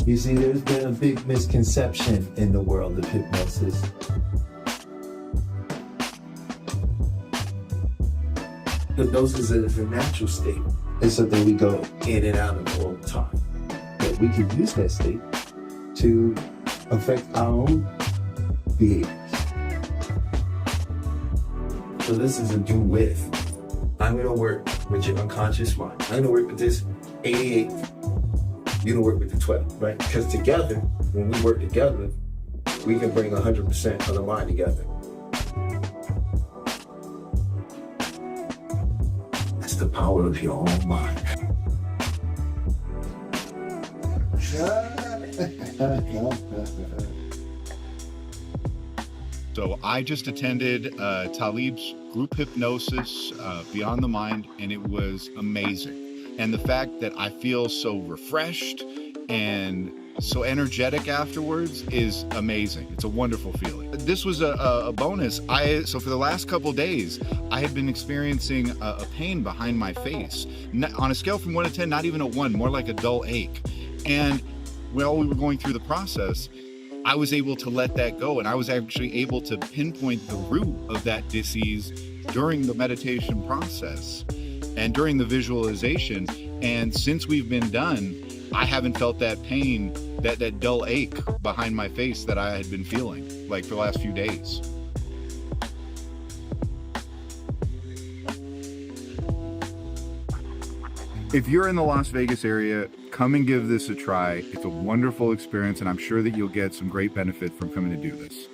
You see, there's been a big misconception in the world of hypnosis. Hypnosis is a natural state. It's something we go in and out of all the time. But we can use that state to affect our own behaviors. So this is a do with. I'm going to work with your unconscious mind. I'm going to work with this 88. You're going to work with the 12, right? Because together, when we work together, we can bring 100% of the mind together. That's the power of your own mind. So I just attended Talib's group hypnosis, Beyond the Mind, and it was amazing. And the fact that I feel so refreshed and so energetic afterwards is amazing. It's a wonderful feeling. This was a bonus. So for the last couple days, I had been experiencing a pain behind my face. On a scale from 1 to 10, not even a 1, more like a dull ache. And while we were going through the process, I was able to let that go, and I was actually able to pinpoint the root of that disease during the meditation process and during the visualization. And since we've been done, I haven't felt that pain, that dull ache behind my face that I had been feeling like for the last few days. If you're in the Las Vegas area, come and give this a try. It's a wonderful experience, and I'm sure that you'll get some great benefit from coming to do this.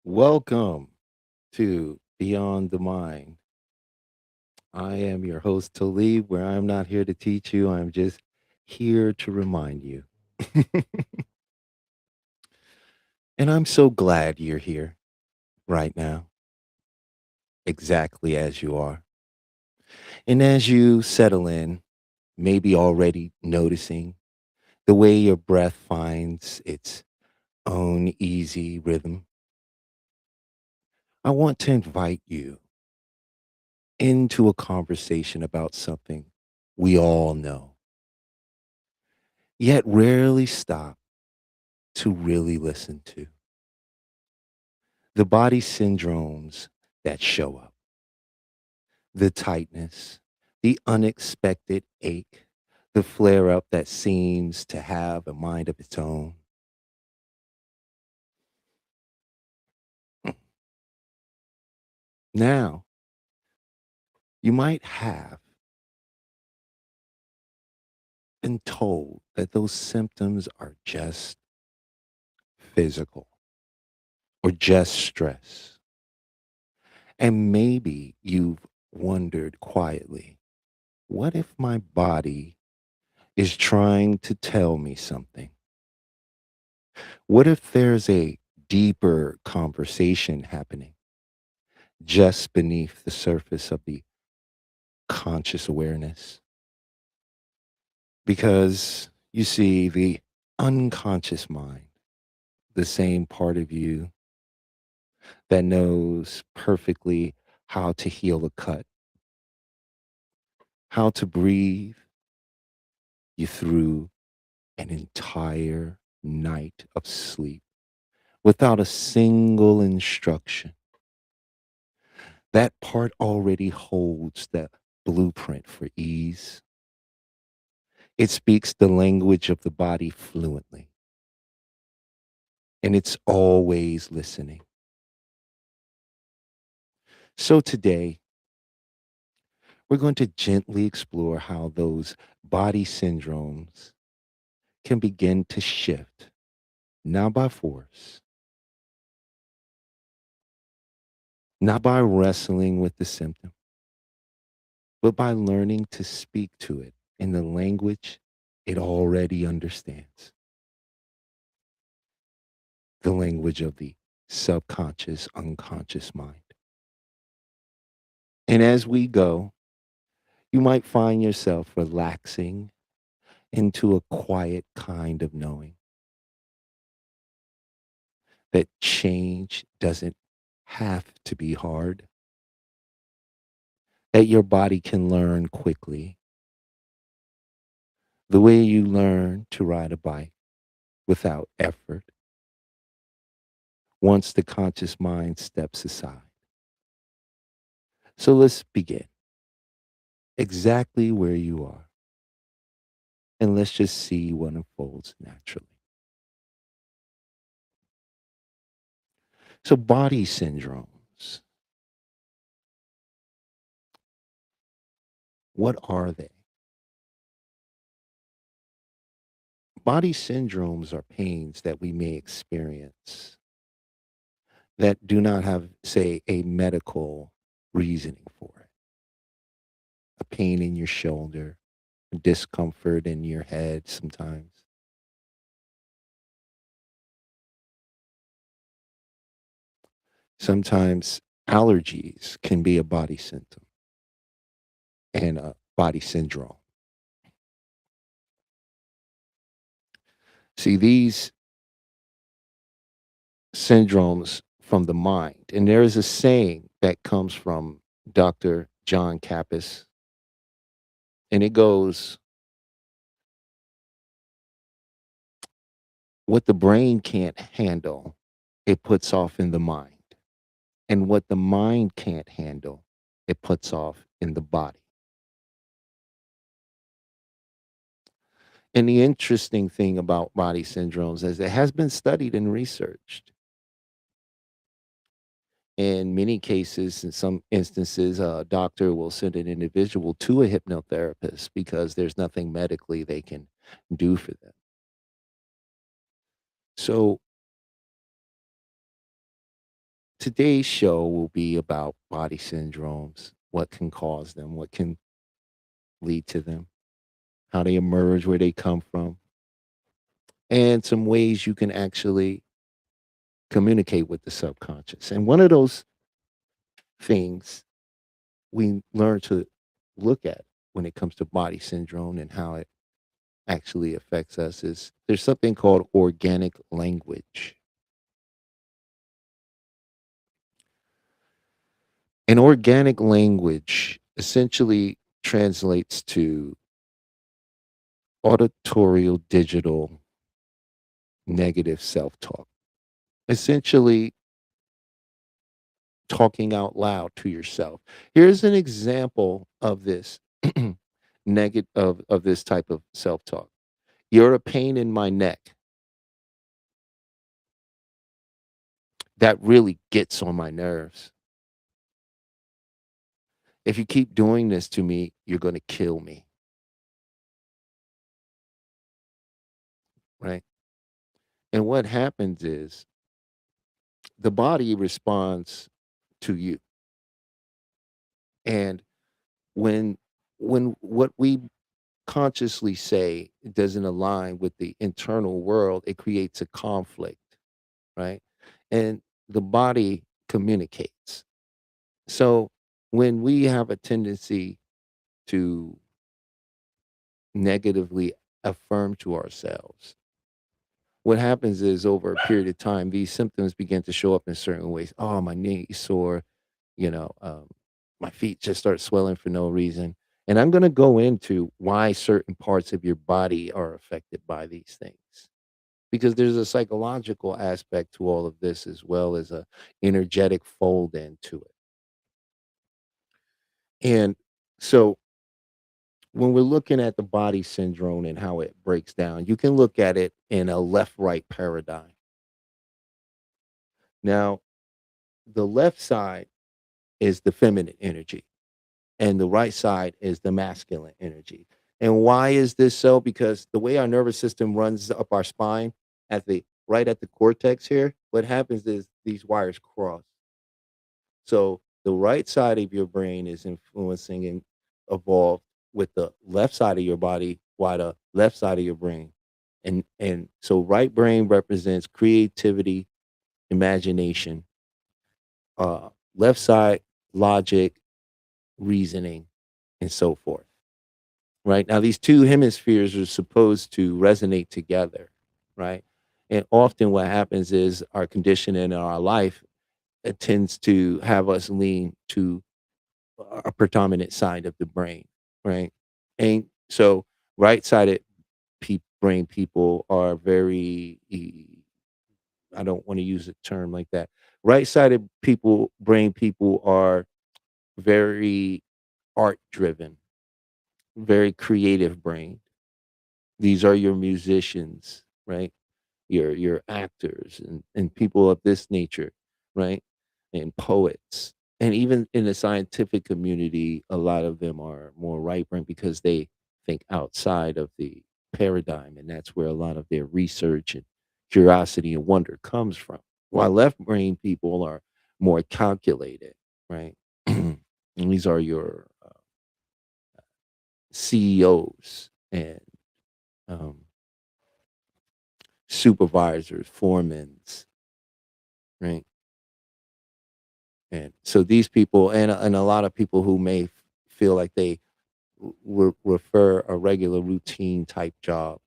Welcome to Beyond the Mind. I am your host, Talib, where I'm not here to teach you. I'm just here to remind you. And I'm so glad you're here right now, exactly as you are. And as you settle in, maybe already noticing the way your breath finds its own easy rhythm, I want to invite you into a conversation about something we all know, yet rarely stop to really listen to. The body syndromes that show up, the tightness, the unexpected ache, the flare up that seems to have a mind of its own. Now, you might have been told that those symptoms are just physical or just stress. And maybe you've wondered quietly, what if my body is trying to tell me something? What if there's a deeper conversation happening just beneath the surface of the conscious awareness? Because you see, the unconscious mind, the same part of you that knows perfectly how to heal a cut, how to breathe you through an entire night of sleep without a single instruction. That part already holds the blueprint for ease. It speaks the language of the body fluently, and it's always listening. So today, we're going to gently explore how those body syndromes can begin to shift, not by force, not by wrestling with the symptom, but by learning to speak to it in the language it already understands, the language of the subconscious, unconscious mind. And as we go, you might find yourself relaxing into a quiet kind of knowing that change doesn't have to be hard, that your body can learn quickly, the way you learn to ride a bike without effort once the conscious mind steps aside. So let's begin exactly where you are, and let's just see what unfolds naturally. So, body syndromes, what are they? Body syndromes are pains that we may experience that do not have, say, a medical reasoning for it. A pain in your shoulder, a discomfort in your head sometimes. Sometimes allergies can be a body symptom and a body syndrome. See, these syndromes from the mind, and there is a saying that comes from Dr. John Kappas, and it goes, what the brain can't handle, it puts off in the mind. And what the mind can't handle, it puts off in the body. And the interesting thing about body syndromes is it has been studied and researched. In many cases, in some instances, a doctor will send an individual to a hypnotherapist because there's nothing medically they can do for them. So today's show will be about body syndromes, what can cause them, what can lead to them, how they emerge, where they come from, and some ways you can actually communicate with the subconscious. And one of those things we learn to look at when it comes to body syndrome and how it actually affects us is there's something called organic language. And organic language essentially translates to auditorial digital negative self-talk. Essentially talking out loud to yourself. Here's an example of this negative of this type of self-talk. You're a pain in my neck. That really gets on my nerves. If you keep doing this to me, you're going to kill me, right? And what happens is the body responds to you. And when what we consciously say doesn't align with the internal world, it creates a conflict, right? And the body communicates. So when we have a tendency to negatively affirm to ourselves, what happens is over a period of time, these symptoms begin to show up in certain ways. Oh, my knee is sore, you know, my feet just start swelling for no reason. And I'm going to go into why certain parts of your body are affected by these things. Because there's a psychological aspect to all of this as well as a energetic fold into it. And so when we're looking at the body syndrome and how it breaks down, you can look at it in a left right paradigm. Now, the left side is the feminine energy, and the right side is the masculine energy. And why is this so? Because the way our nervous system runs up our spine at the right at the cortex here, what happens is these wires cross. So the right side of your brain is influencing and evolved with the left side of your body, while the left side of your brain. And so right brain represents creativity, imagination, left side logic, reasoning, and so forth. Right? Now these two hemispheres are supposed to resonate together, right? And often what happens is our condition in our life it tends to have us lean to a predominant side of the brain, right? And so right-sided brain people are very I don't want to use a term like that. Right-sided people, brain people are very art driven, very creative brain. These are your musicians, right? Your actors and people of this nature, right? And poets. And even in the scientific community, a lot of them are more right brain because they think outside of the paradigm. And that's where a lot of their research and curiosity and wonder comes from. While left brain people are more calculated, right? And these are your CEOs and um, supervisors, foremans, right? And so these people and a lot of people who may feel like they refer a regular routine type job,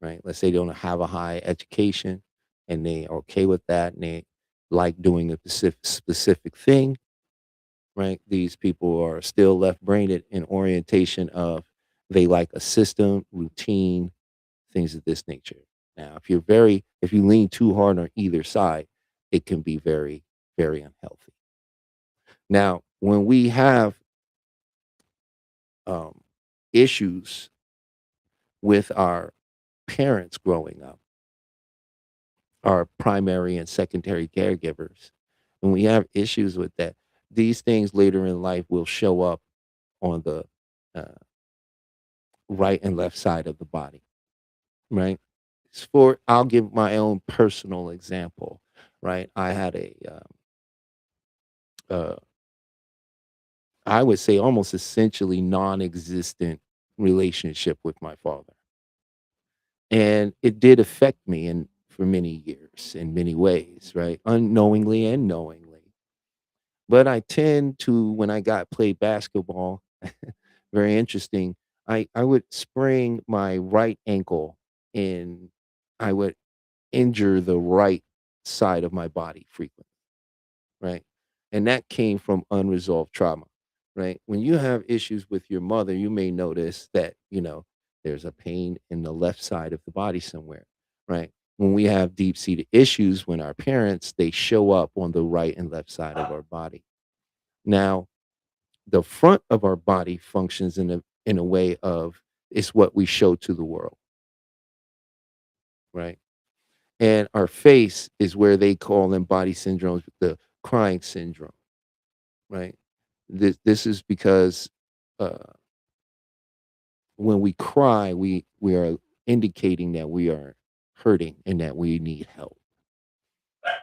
right? Let's say they don't have a high education and they are okay with that and they like doing a specific thing, right? These people are still left brained in orientation of they like a system, routine, things of this nature. Now, if you lean too hard on either side, it can be very, very unhealthy. Now, when we have um, issues with our parents growing up, our primary and secondary caregivers, when we have issues with that, these things later in life will show up on the uh, right and left side of the body, right? I'll give my own personal example, right? I had uh, I would say almost essentially non-existent relationship with my father. And it did affect me in for many years in many ways, right? Unknowingly and knowingly. But I tend to when I got played basketball, very interesting. I would sprain my right ankle and I would injure the right side of my body frequently, right? And that came from unresolved trauma, right? When you have issues with your mother, you may notice that, there's a pain in the left side of the body somewhere, right? When we have deep seated issues when our parents, they show up on the right and left side of our body. Now, the front of our body functions in a way of it's what we show to the world, right? And our face is where they call them body syndromes, the crying syndrome, right? This is because uh, when we cry, we are indicating that we are hurting and that we need help.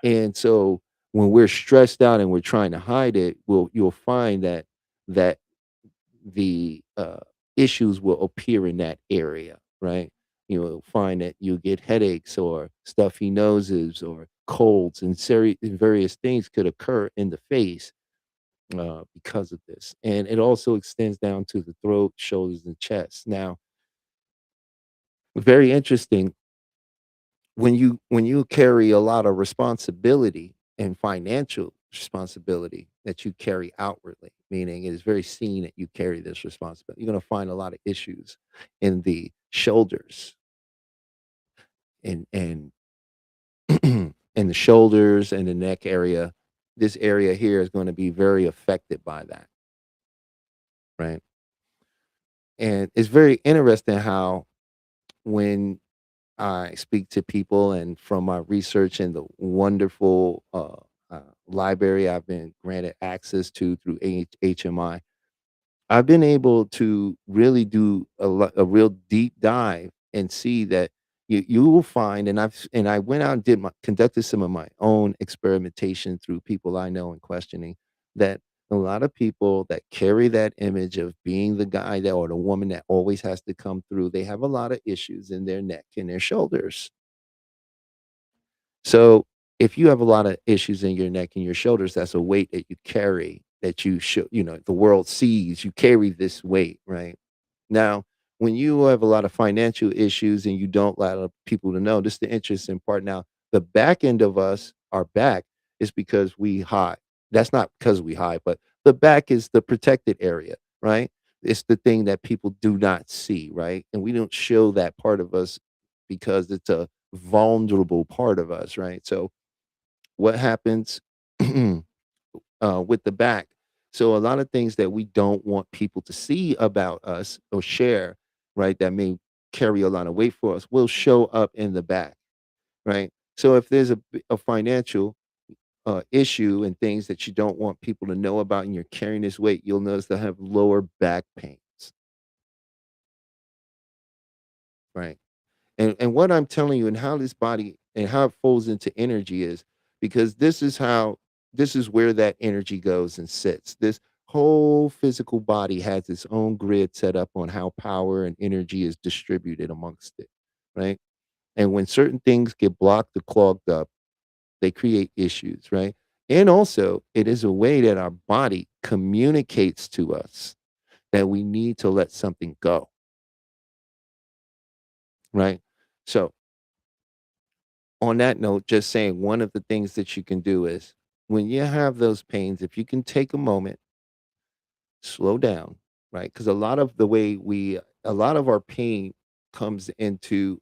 And so when we're stressed out and we're trying to hide it, you'll find that the issues will appear in that area, right? You'll find that you get headaches or stuffy noses or colds and various things could occur in the face because of this. And it also extends down to the throat, shoulders, and chest. Now, very interesting when you carry a lot of responsibility and financial responsibility that you carry outwardly, meaning it is very seen that you carry this responsibility. You're going to find a lot of issues in the shoulders and and the shoulders and the neck area. This area here is going to be very affected by that, right? And it's very interesting how when I speak to people and from my research and the wonderful library I've been granted access to through HMI, I've been able to really do a real deep dive and see that you will find, and I went out and conducted some of my own experimentation through people I know and questioning that a lot of people that carry that image of being the guy that or the woman that always has to come through, they have a lot of issues in their neck and their shoulders. So if you have a lot of issues in your neck and your shoulders, that's a weight that you carry that you should, the world sees you carry this weight, right? Now, when you have a lot of financial issues and you don't allow people to know, this is the interesting part now. The back end of us, our back, is because we hide. That's not because we hide, but the back is the protected area, right? It's the thing that people do not see, right? And we don't show that part of us because it's a vulnerable part of us, right? So what happens with the back? So a lot of things that we don't want people to see about us or share, right, that may carry a lot of weight for us will show up in the back, right? So if there's a financial issue and things that you don't want people to know about and you're carrying this weight, you'll notice they'll have lower back pains, right? And what I'm telling you and how this body and how it folds into energy is because this is where that energy goes and sits. This whole physical body has its own grid set up on how power and energy is distributed amongst it, right? And when certain things get blocked or clogged up, they create issues, right? And also, it is a way that our body communicates to us that we need to let something go, right? So, on that note, just saying one of the things that you can do is when you have those pains, if you can take a moment, slow down, right? Because a lot of our pain comes into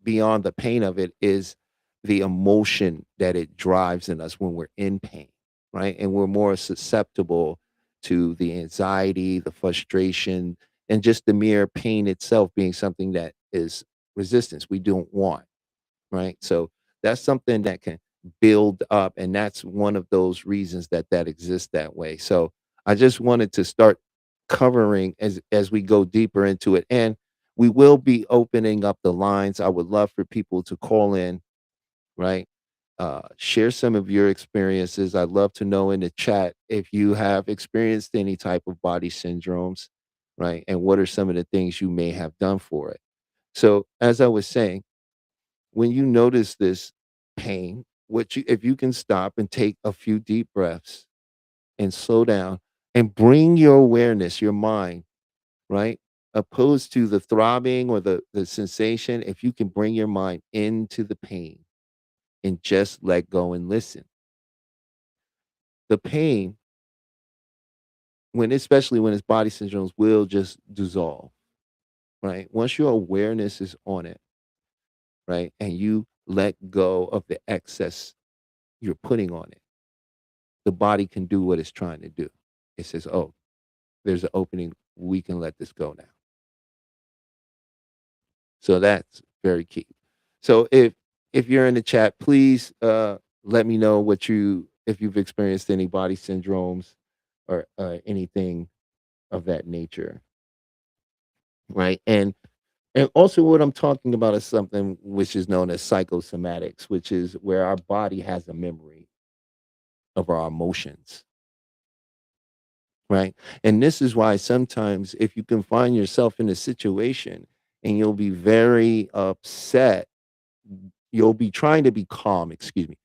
beyond the pain of it is the emotion that it drives in us when we're in pain, right? And we're more susceptible to the anxiety, the frustration, and just the mere pain itself being something that is resistance we don't want, right? So that's something that can build up, and that's one of those reasons that that exists that way. So I just wanted to start covering as we go deeper into it, and we will be opening up the lines. I would love for people to call in, right? Share some of your experiences. I'd love to know in the chat if you have experienced any type of body syndromes, right? And what are some of the things you may have done for it? So, as I was saying, when you notice this pain, what you if you can stop and take a few deep breaths and slow down and bring your awareness, your mind, right? Opposed to the throbbing or the sensation, if you can bring your mind into the pain and just let go and listen. The pain, when especially when it's body syndromes, will just dissolve, right? Once your awareness is on it, right, and you let go of the excess you're putting on it, the body can do what it's trying to do. It says, "Oh, there's an opening. We can let this go now." So that's very key. So if you're in the chat, please let me know what you if you've experienced any body syndromes or anything of that nature, right? And also what I'm talking about is something which is known as psychosomatics, which is where our body has a memory of our emotions, right? And this is why sometimes if you can find yourself in a situation and you'll be very upset, you'll be trying to be calm, excuse me.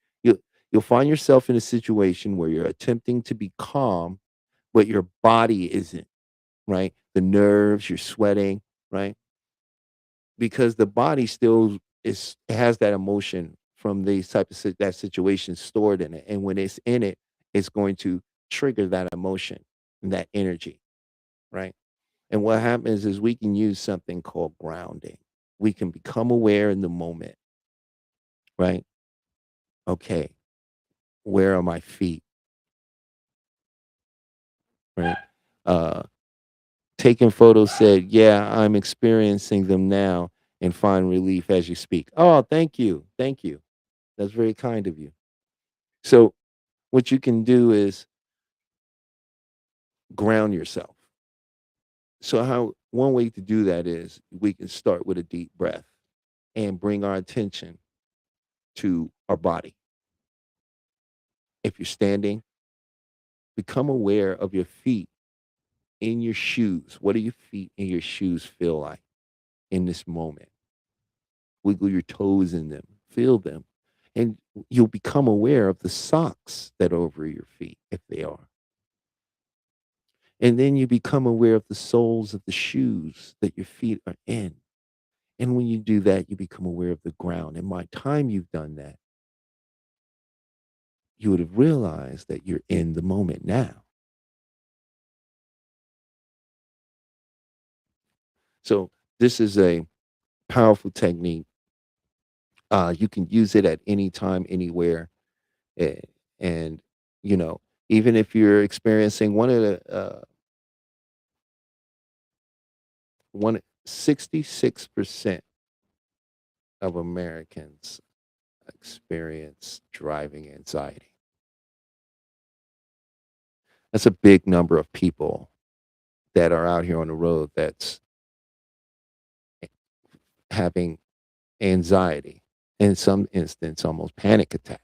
You'll find yourself in a situation where you're attempting to be calm, but your body isn't, right? The nerves, you're sweating, right? Because the body still is has that emotion from these type of that situation stored in it. And when it's in it, it's going to trigger that emotion and that energy, right? And what happens is we can use something called grounding. We can become aware in the moment, right? Okay, where are my feet? Right. Uh, Taking photos said, yeah, I'm experiencing them now and find relief as you speak. Oh, thank you. Thank you. That's very kind of you. So, what you can do is ground yourself. So, how one way to do that is we can start with a deep breath and bring our attention to our body. If you're standing, become aware of your feet in your shoes. What do your feet in your shoes feel like in this moment? Wiggle your toes in them, feel them, and you'll become aware of the socks that are over your feet if they are. And then you become aware of the soles of the shoes that your feet are in. And when you do that, you become aware of the ground. And by the time you've done that, you would have realized that you're in the moment now. So this is a powerful technique. You can use it at any time, anywhere, eh, and you know, even if you're experiencing one 66% of Americans experience driving anxiety. That's a big number of people that are out here on the road that's having anxiety, in some instance, almost panic attacks,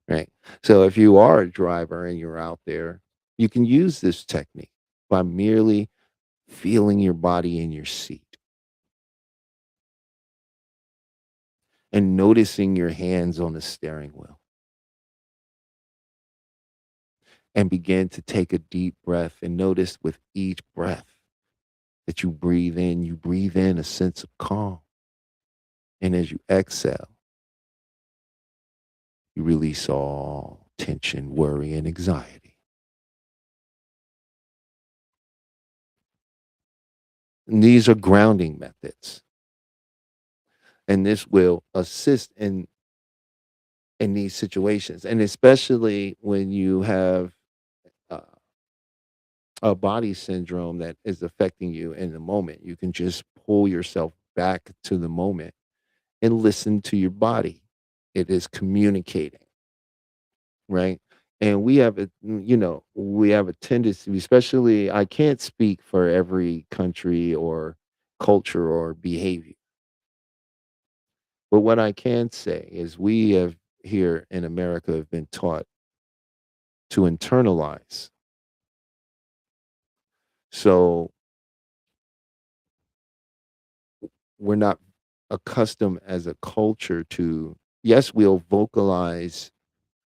right? So if you are a driver and you're out there, you can use this technique by merely feeling your body in your seat and noticing your hands on the steering wheel, and begin to take a deep breath and notice with each breath that you breathe in a sense of calm. And as you exhale, you release all tension, worry, and anxiety. And these are grounding methods. And this will assist in these situations. And especially when you have uh, a body syndrome that is affecting you in the moment, you can just pull yourself back to the moment and listen to your body. It is communicating, right? And we have a tendency, especially, I can't speak for every country or culture or behavior, but what I can say is we have here in America have been taught to internalize. So we're not accustomed as a culture to, yes, we'll vocalize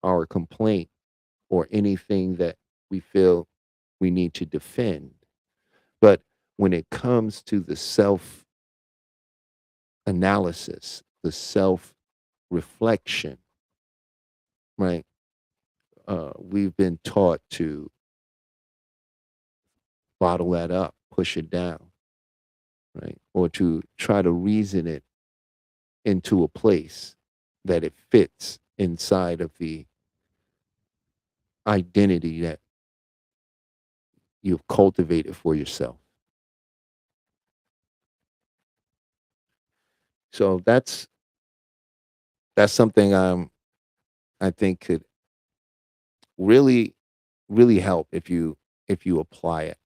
our complaint or anything that we feel we need to defend. But when it comes to the self analysis, the self reflection, right? We've been taught to bottle that up, push it down, right? Or to try to reason it into a place that it fits inside of the identity that you've cultivated for yourself. So that's something I think could really really help if you apply it.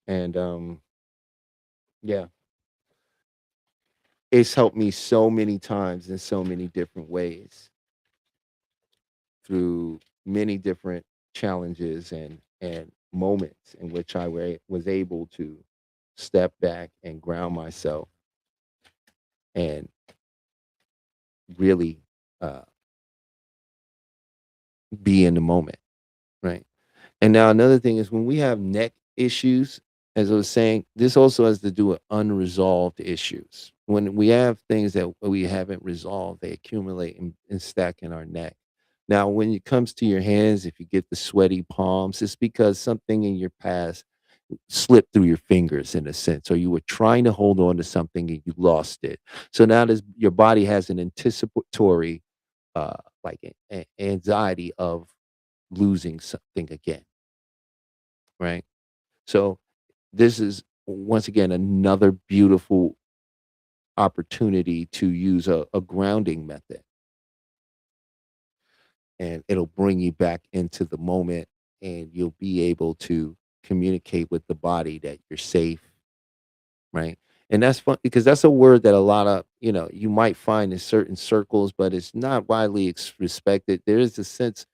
And yeah, it's helped me so many times in so many different ways through many different challenges and moments in which was able to step back and ground myself and really uh, be in the moment, right? And now another thing is when we have neck issues, as I was saying, this also has to do with unresolved issues. When we have things that we haven't resolved, they accumulate and stack in our neck. Now, when it comes to your hands, if you get the sweaty palms, it's because something in your past slipped through your fingers in a sense, or you were trying to hold on to something and you lost it. So now your body has an anticipatory, like anxiety of losing something again, right? So this is once again another beautiful opportunity to use a grounding method, and it'll bring you back into the moment, and you'll be able to communicate with the body that you're safe, right? And that's fun because that's a word that a lot of, you might find in certain circles, but it's not widely respected. There is a sense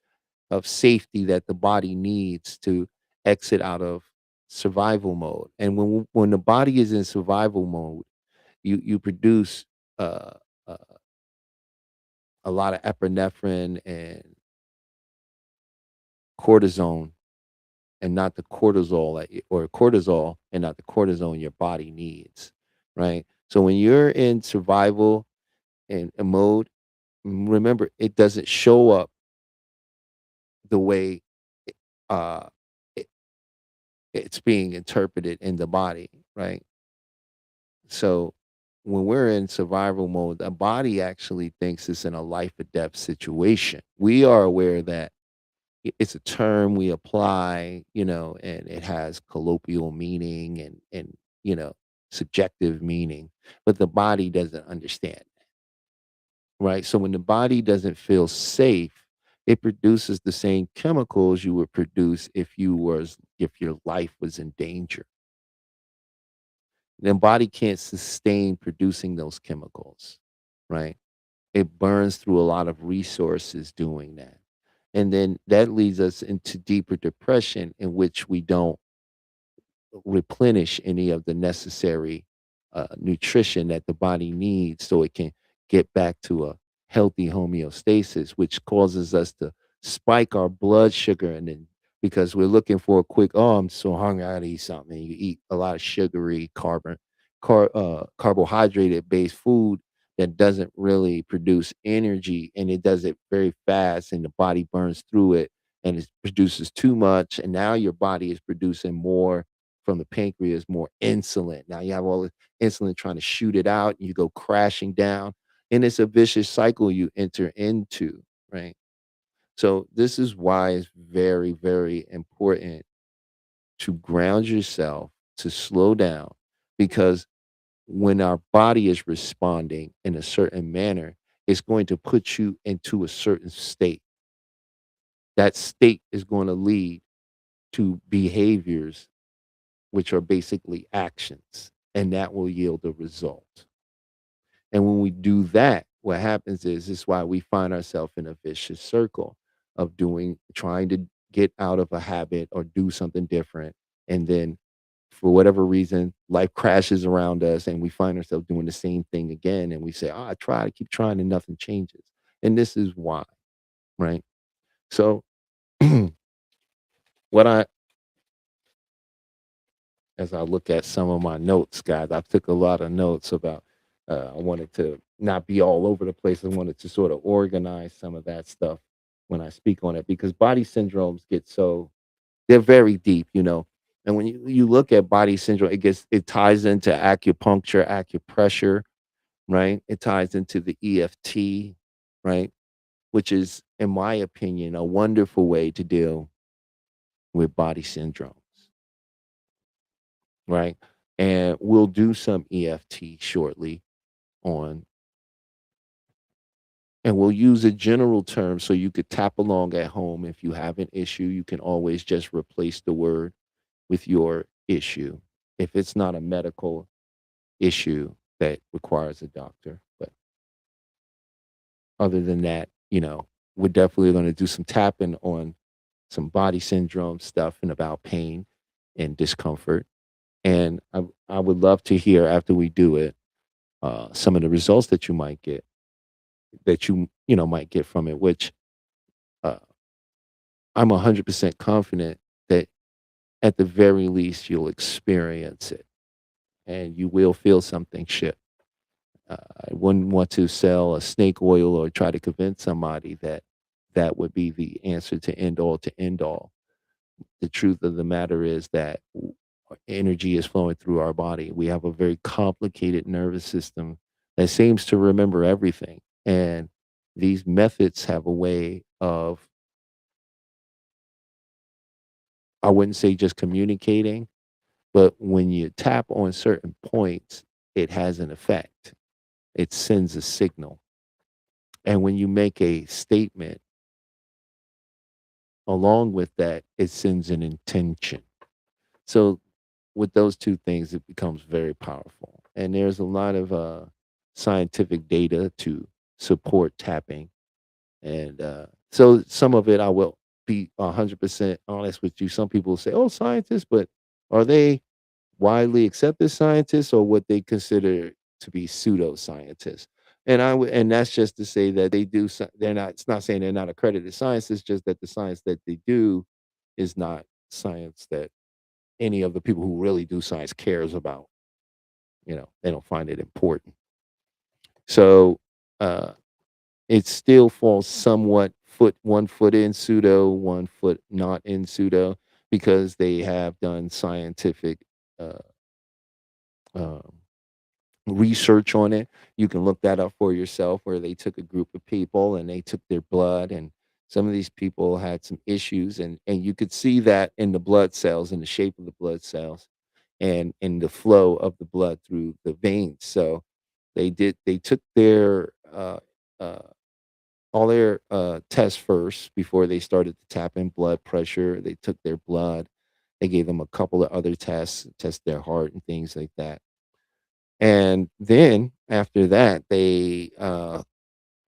of safety that the body needs to exit out of survival mode. And when the body is in survival mode, you produce uh, uh, a lot of epinephrine and cortisone, and not the cortisol or cortisol and not the cortisone your body needs, right? So when you're in survival and mode, remember it doesn't show up. the way uh, it, it's being interpreted in the body, right? So when we're in survival mode, the body actually thinks it's in a life or death situation. We are aware that it's a term we apply, and it has colloquial meaning and subjective meaning, but the body doesn't understand, right? So when the body doesn't feel safe, it produces the same chemicals you would produce if your life was in danger. The body can't sustain producing those chemicals, right? It burns through a lot of resources doing that. And then that leads us into deeper depression in which we don't replenish any of the necessary nutrition that the body needs so it can get back to a healthy homeostasis, which causes us to spike our blood sugar. And then because we're looking for a quick, oh, I'm so hungry, I gotta eat something. And you eat a lot of sugary, carbohydrated based food that doesn't really produce energy, and it does it very fast, and the body burns through it and it produces too much. And now your body is producing more from the pancreas, more insulin. Now you have all the insulin trying to shoot it out, and you go crashing down. And it's a vicious cycle you enter into, right? So this is why it's very, very important to ground yourself, to slow down, because when our body is responding in a certain manner, it's going to put you into a certain state. That state is going to lead to behaviors which are basically actions, and that will yield a result. And when we do that, what happens is this is why we find ourselves in a vicious circle of trying to get out of a habit or do something different. And then for whatever reason, life crashes around us and we find ourselves doing the same thing again. And we say, oh, I try to keep trying and nothing changes. And this is why, right? So what I as I look at some of my notes, guys. I took a lot of notes about. I wanted to not be all over the place. I wanted to sort of organize some of that stuff when I speak on it because body syndromes they're very deep, And when you look at body syndrome, it ties into acupuncture, acupressure, right? It ties into the EFT, right? Which is, in my opinion, a wonderful way to deal with body syndromes, right? And we'll do some EFT shortly on, and we'll use a general term so you could tap along at home. If you have an issue, you can always just replace the word with your issue if it's not a medical issue that requires a doctor. But other than that, we're definitely going to do some tapping on some body syndrome stuff and about pain and discomfort. And I would love to hear after we do it some of the results that you might get from it, which uh, I'm 100% confident that at the very least you'll experience it and you will feel something shift. I wouldn't want to sell a snake oil or try to convince somebody that that would be the answer to end all. The truth of the matter is that energy is flowing through our body. We have a very complicated nervous system that seems to remember everything. And these methods have a way of, I wouldn't say just communicating, but when you tap on certain points, it has an effect. It sends a signal. And when you make a statement along with that, it sends an intention. So with those two things, it becomes very powerful. And there's a lot of scientific data to support tapping. And so some of it, I will be 100% honest with you. Some people say, oh, scientists, but are they widely accepted scientists or what they consider to be pseudoscientists? And that's just to say that they're not, it's not saying they're not accredited science. It's just that the science that they do is not science that any of the people who really do science cares about. They don't find it important. So uh, it still falls somewhat one foot in pseudo, one foot not in pseudo, because they have done scientific uh, um, research on it. You can look that up for yourself, where they took a group of people and they took their blood, and some of these people had some issues, and you could see that in the blood cells, in the shape of the blood cells, and in the flow of the blood through the veins. So they took their uh, all their tests first before they started to tap in blood pressure. They took their blood. They gave them a couple of other tests, test their heart and things like that. And then after that, they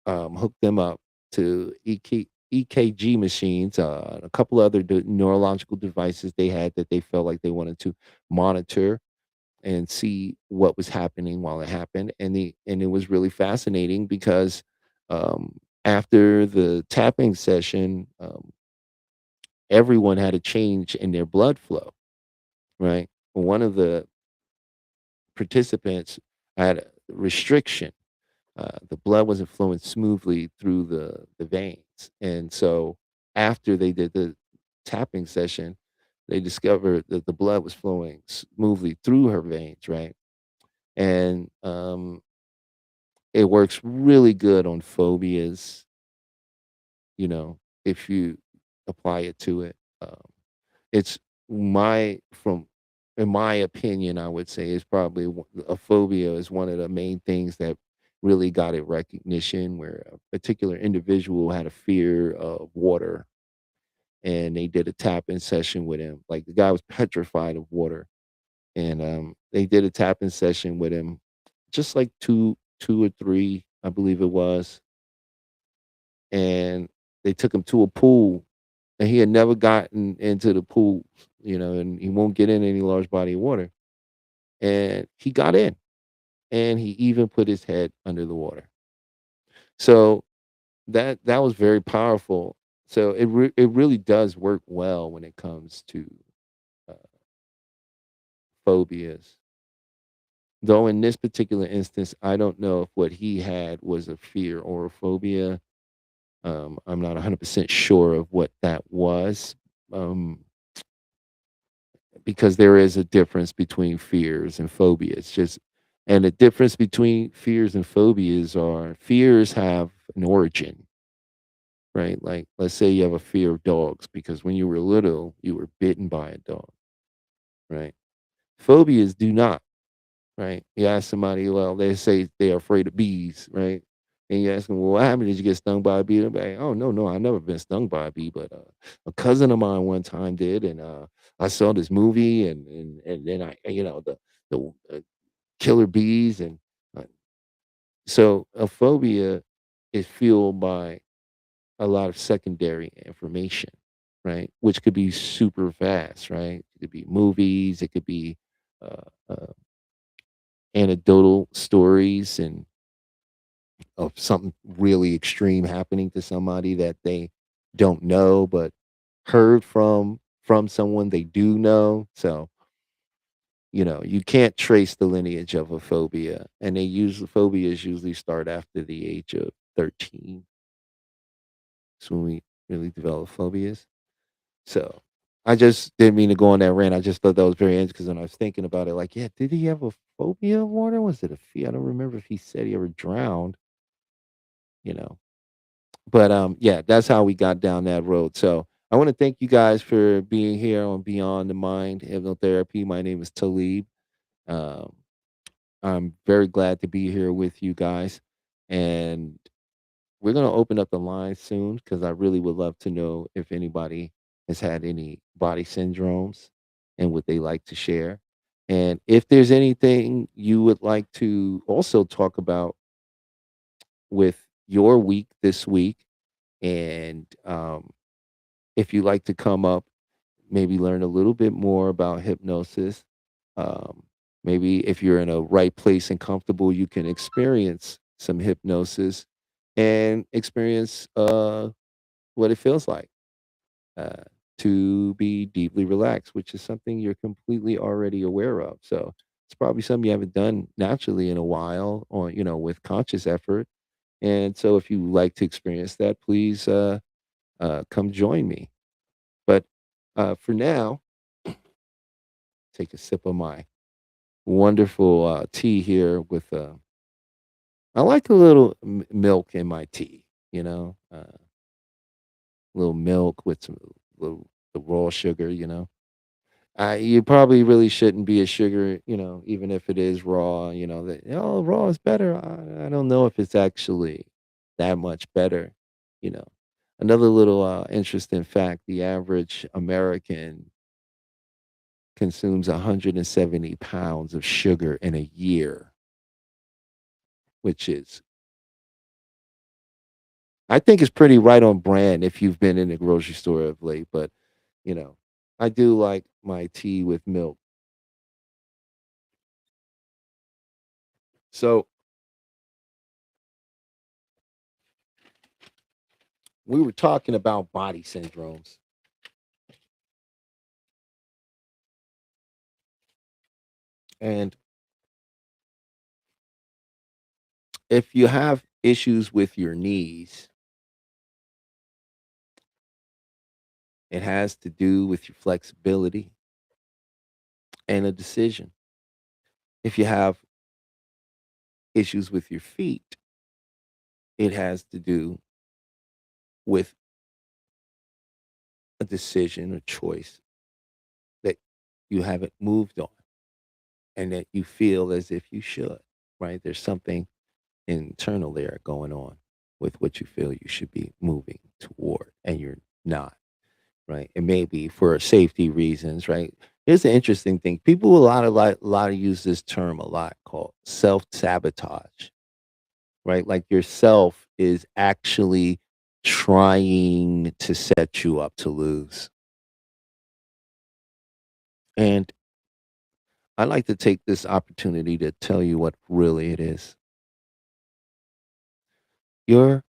hooked them up to EKG machines, a couple other neurological devices they had that they felt like they wanted to monitor and see what was happening while it happened. And it was really fascinating because after the tapping session, everyone had a change in their blood flow. Right, one of the participants had a restriction. The blood wasn't flowing smoothly through the veins, and so after they did the tapping session, they discovered that the blood was flowing smoothly through her veins, right? And it works really good on phobias, you know, if you apply it to it. It's my from in my opinion, I would say is probably a phobia is one of the main things that really got it recognition. Where a particular individual had a fear of water, and they did a tap-in session with him. Like, the guy was petrified of water, and they did a tap-in session with him, just like two or three, I believe it was, and they took him to a pool, and he had never gotten into the pool, and he won't get in any large body of water. And he got in, and he even put his head under the water. So that was very powerful. So it really does work well when it comes to uh, phobias. Though in this particular instance, I don't know if what he had was a fear or a phobia. I'm not 100% sure of what that was. Um, because there is a difference between fears and phobias. Just and the difference between fears and phobias are fears have an origin, right? Like, let's say you have a fear of dogs because when you were little, you were bitten by a dog, right? Phobias do not, right? You ask somebody, well, they say they're afraid of bees, right? And you ask them, well, what happened? Did you get stung by a bee? They're like, oh, no, no, I've never been stung by a bee, but a cousin of mine one time did. And I saw this movie, and then the killer bees. And uh, so a phobia is fueled by a lot of secondary information, right? Which could be super fast, right? It could be movies, it could be uh, uh, anecdotal stories and of something really extreme happening to somebody that they don't know, but heard from someone they do know. So, you can't trace the lineage of a phobia, and phobias usually start after the age of 13. That's when we really develop phobias. So, I just didn't mean to go on that rant. I just thought that was very interesting because when I was thinking about it, like, yeah, did he have a phobia of water? Was it a fear? I don't remember if he said he ever drowned, you know. But yeah, that's how we got down that road. So I want to thank you guys for being here on Beyond the Mind Hypnotherapy. My name is Talib. Um, I'm very glad to be here with you guys. And we're going to open up the line soon because I really would love to know if anybody has had any body syndromes and would they like to share. And if there's anything you would like to also talk about with your week this week, and if you like to come up, maybe learn a little bit more about hypnosis. Um, Maybe if you're in a right place and comfortable, you can experience some hypnosis and experience what it feels like uh, to be deeply relaxed, which is something you're completely already aware of. So it's probably something you haven't done naturally in a while, or with conscious effort. And so if you like to experience that, please. come join me. But for now, take a sip of my wonderful tea here with I like a little milk in my tea, little milk with some little the raw sugar, you probably really shouldn't be a sugar, even if it is raw, that oh raw is better. I don't know if it's actually that much better, you know. Another little interesting fact, the average American consumes 170 pounds of sugar in a year, which is I think is pretty right on brand if you've been in the grocery store of late, but you know, I do like my tea with milk. So we were talking about body syndromes. And if you have issues with your knees, it has to do with your flexibility and a decision. If you have issues with your feet, it has to do with a decision or choice that you haven't moved on and that you feel as if you should, right? There's something internal there going on with what you feel you should be moving toward and you're not, right? And maybe for safety reasons, right? Here's the interesting thing. People a lot of use this term a lot called self-sabotage, right? Like yourself is actually trying to set you up to lose. And I like to take this opportunity to tell you what really it is. Your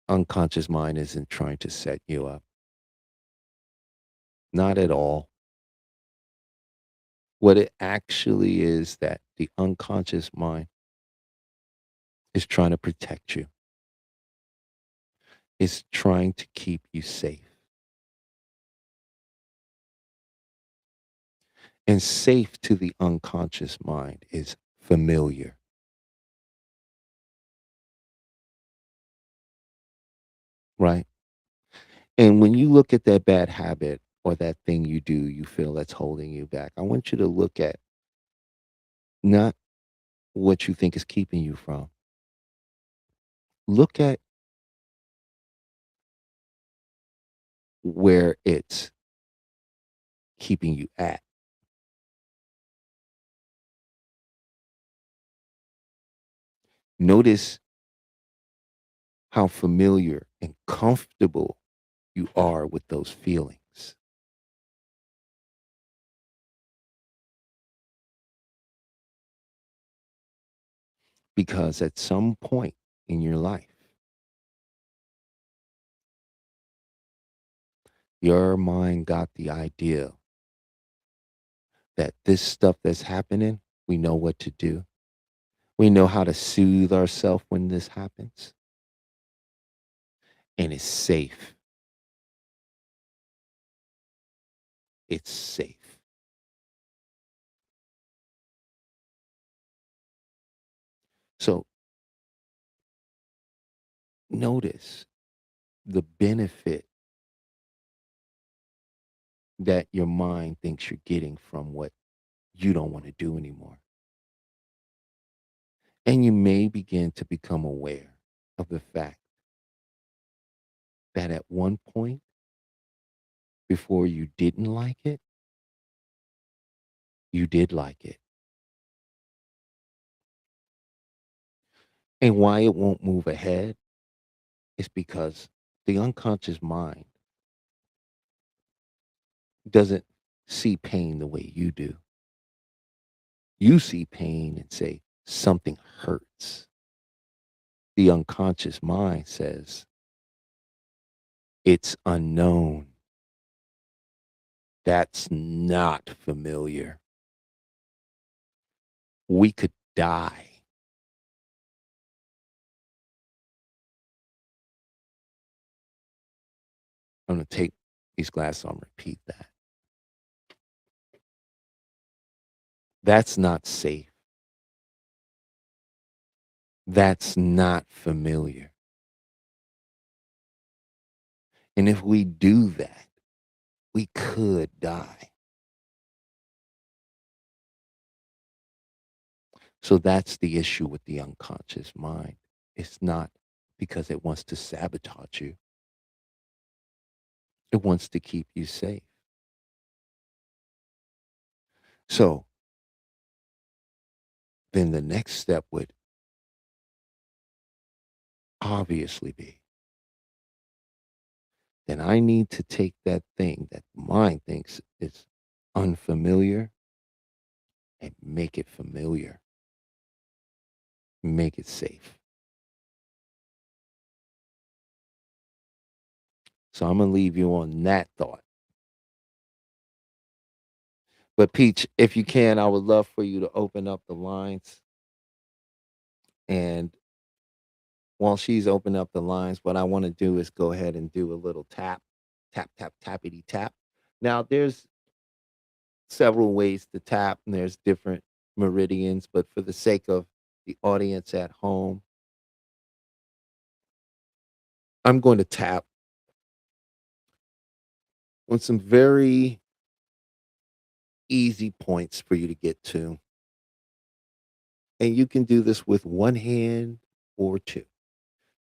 unconscious mind isn't trying to set you up. Not at all. What it actually is that the unconscious mind is trying to protect you. It's trying to keep you safe. And safe to the unconscious mind is familiar, right? And when you look at that bad habit or that thing you do, you feel that's holding you back. I want you to look at not what you think is keeping you from. Look at where it's keeping you at. Notice how familiar and comfortable you are with those feelings. Because at some point in your life, your mind got the idea that this stuff that's happening, we know what to do. We know how to soothe ourselves when this happens, and it's safe. It's safe. So notice the benefit that your mind thinks you're getting from what you don't want to do anymore. And you may begin to become aware of the fact that at one point, before you didn't like it, you did like it. And why it won't move ahead is because the unconscious mind doesn't see pain the way you do. You see pain and say, something hurts. The unconscious mind says, it's unknown. That's not familiar. We could die. I'm going to take these glasses on, repeat that. That's not safe. That's not familiar. And if we do that, we could die. So that's the issue with the unconscious mind. It's not because it wants to sabotage you, it wants to keep you safe. So then the next step would obviously be, then I need to take that thing that mind thinks is unfamiliar and make it familiar, make it safe. So I'm going to leave you on that thought. But Peach, if you can, I would love for you to open up the lines. And while she's opening up the lines, what I want to do is go ahead and do a little tap, tap, tap, tappity tap. Now, there's several ways to tap, and there's different meridians, but for the sake of the audience at home, I'm going to tap on some very easy points for you to get to. And you can do this with one hand or two.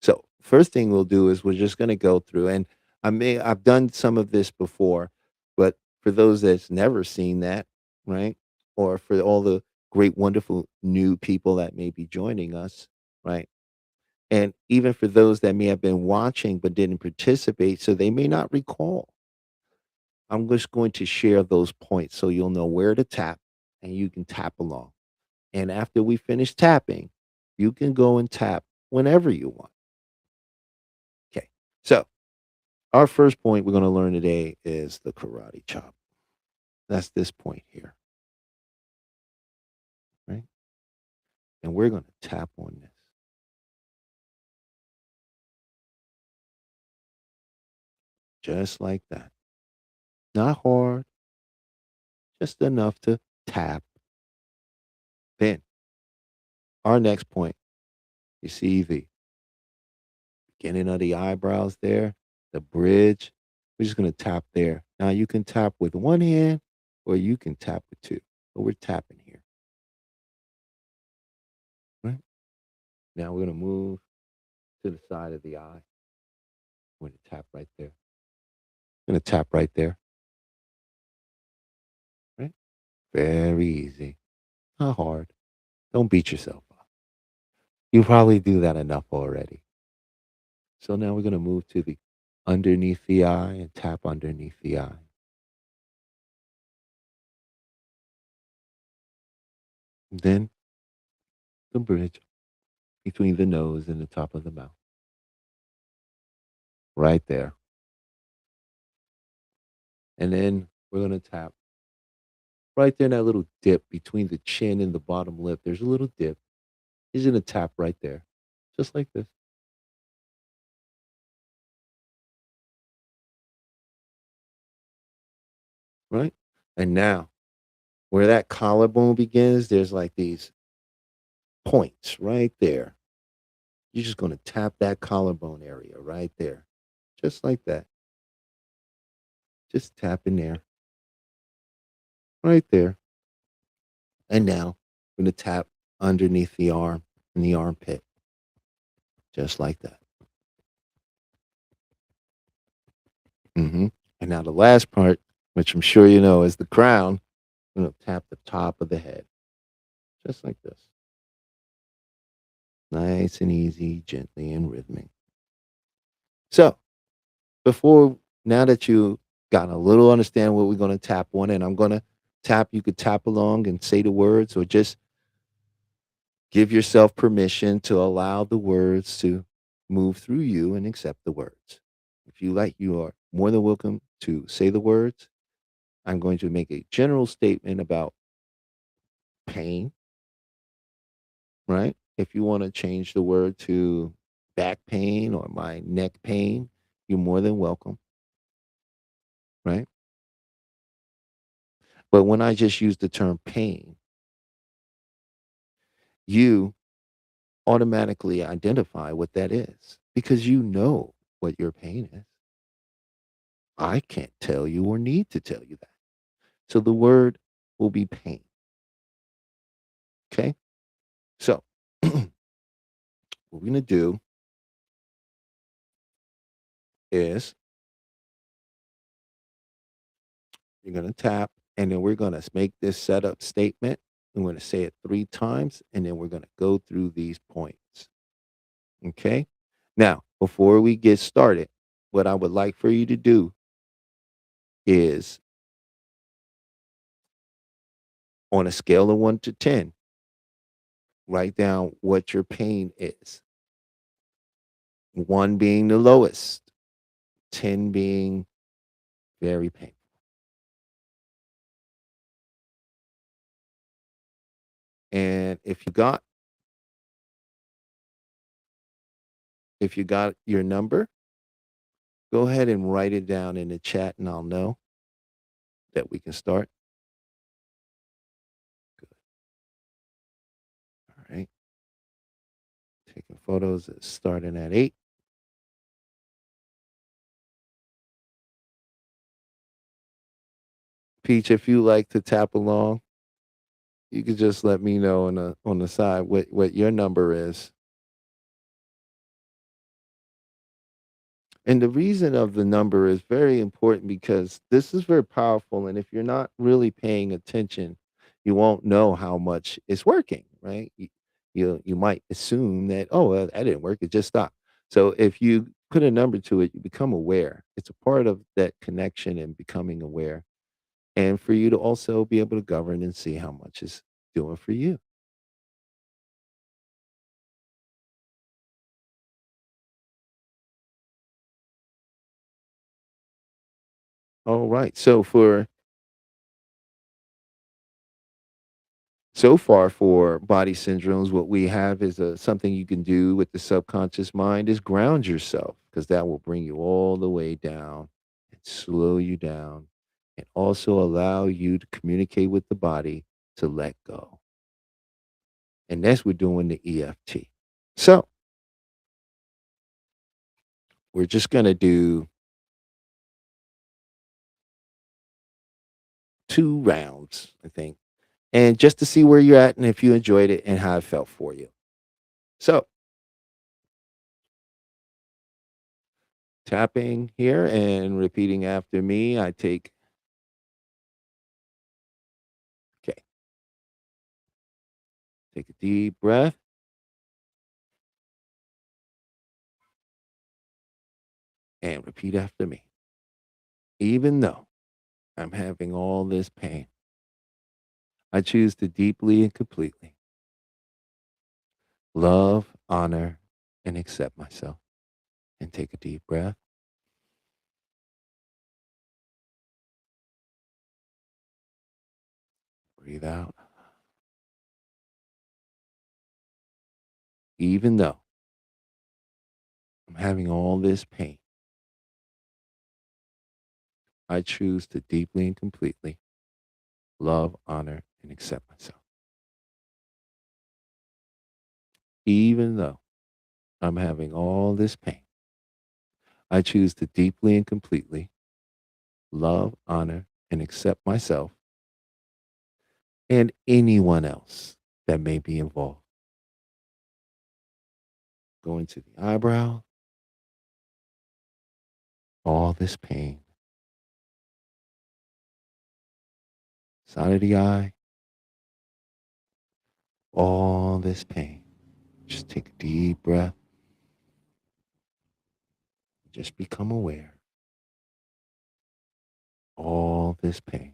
So, first thing we'll do is we're just going to go through, and I've done some of this before, but for those that's never seen that, right? Or for all the great, wonderful new people that may be joining us, right? And even for those that may have been watching but didn't participate, so they may not recall, I'm just going to share those points so you'll know where to tap and you can tap along. And after we finish tapping, you can go and tap whenever you want. Okay. So, our first point we're going to learn today is the karate chop. That's this point here, right? And we're going to tap on this just like that. Not hard, just enough to tap. Then, our next point, you see the beginning of the eyebrows there, the bridge. We're just going to tap there. Now, you can tap with one hand or you can tap with two. But we're tapping here, right? Now, we're going to move to the side of the eye. We're going to tap right there. Going to tap right there, right? Very easy. Not hard. Don't beat yourself up. You probably do that enough already. So now we're going to move to the underneath the eye and tap underneath the eye. Then the bridge between the nose and the top of the mouth. Right there. And then we're going to tap right there in that little dip between the chin and the bottom lip. There's a little dip. He's going to tap right there, just like this. Right? And now, where that collarbone begins, there's like these points right there. You're just going to tap that collarbone area right there, just like that. Just tap in there, right there. And now, we're going to tap underneath the arm and the armpit, just like that. And now, the last part, which I'm sure you know, is the crown. I'm going to tap the top of the head, just like this. Nice and easy, gently and rhythmic. So, before now that you got a little understand what we're going to tap on, and I'm going to tap, you could tap along and say the words, or just give yourself permission to allow the words to move through you and accept the words. If you like, you are more than welcome to say the words. I'm going to make a general statement about pain, right? If you want to change the word to back pain or my neck pain, you're more than welcome. right? But when I just use the term pain, you automatically identify what that is because you know what your pain is. I can't tell you or need to tell you that. So the word will be pain. Okay. So what we're going to do is you're going to tap and then we're going to make this setup statement. I'm going to say it 3 times and then we're going to go through these points. Okay. Now, before we get started, what I would like for you to do is on a scale of 1 to 10, write down what your pain is. 1 being the lowest, 10 being very painful. And if you got your number, go ahead and write it down in the chat and I'll know that we can start. Good. All right. Taking photos starting at 8. Peach, if you like to tap along, you could just let me know on the side what your number is. And the reason of the number is very important because this is very powerful. And if you're not really paying attention, you won't know how much it's working, right? You might assume that, oh, well, that didn't work. It just stopped. So if you put a number to it, you become aware. It's a part of that connection and becoming aware. And for you to also be able to govern and see how much it's doing for you. All right. So far for body syndromes, what we have is something you can do with the subconscious mind is ground yourself because that will bring you all the way down and slow you down and also allow you to communicate with the body to let go. And that's what we're doing the EFT. So we're just going to do 2 rounds, I think, and just to see where you're at and if you enjoyed it and how it felt for you. So tapping here and repeating after me. Okay, take a deep breath and repeat after me. Even though I'm having all this pain, I choose to deeply and completely love, honor, and accept myself. And take a deep breath. Breathe out. Even though I'm having all this pain, I choose to deeply and completely love, honor, and accept myself. Even though I'm having all this pain, I choose to deeply and completely love, honor, and accept myself and anyone else that may be involved. Going to the eyebrow, all this pain. Side of the eye, all this pain. Just take a deep breath. Just become aware. All this pain.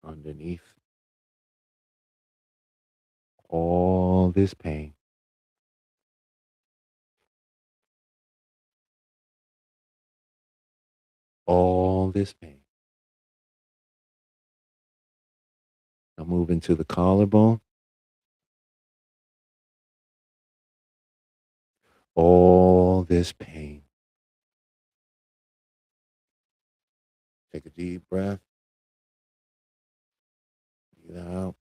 Underneath, all this pain. All this pain. Now move into the collarbone. all this pain. Take a deep breath. Breathe out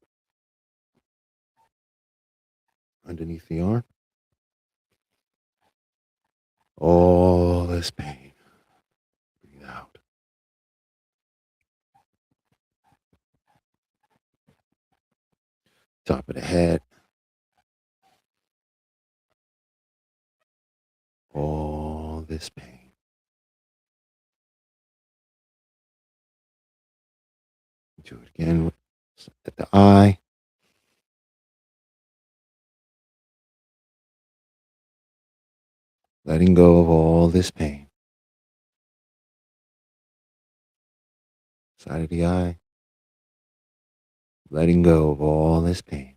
underneath the arm. All this pain. Breathe out. Top of the head. All this pain. Do it again at the eye. Letting go of all this pain. Side of the eye. Letting go of all this pain.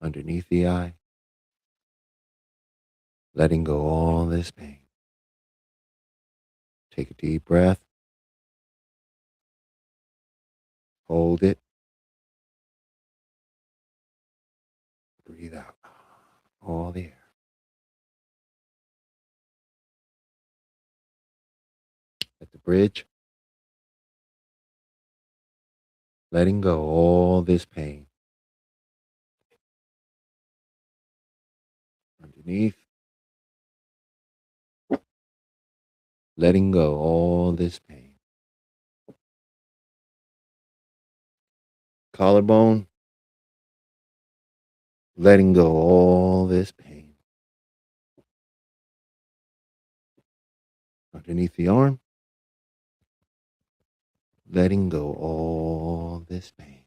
Underneath the eye. Letting go all this pain. Take a deep breath. Hold it. Breathe out all the air. At the bridge. Letting go all this pain. Underneath. Letting go all this pain. Collarbone. Letting go all this pain. Underneath the arm. Letting go all this pain.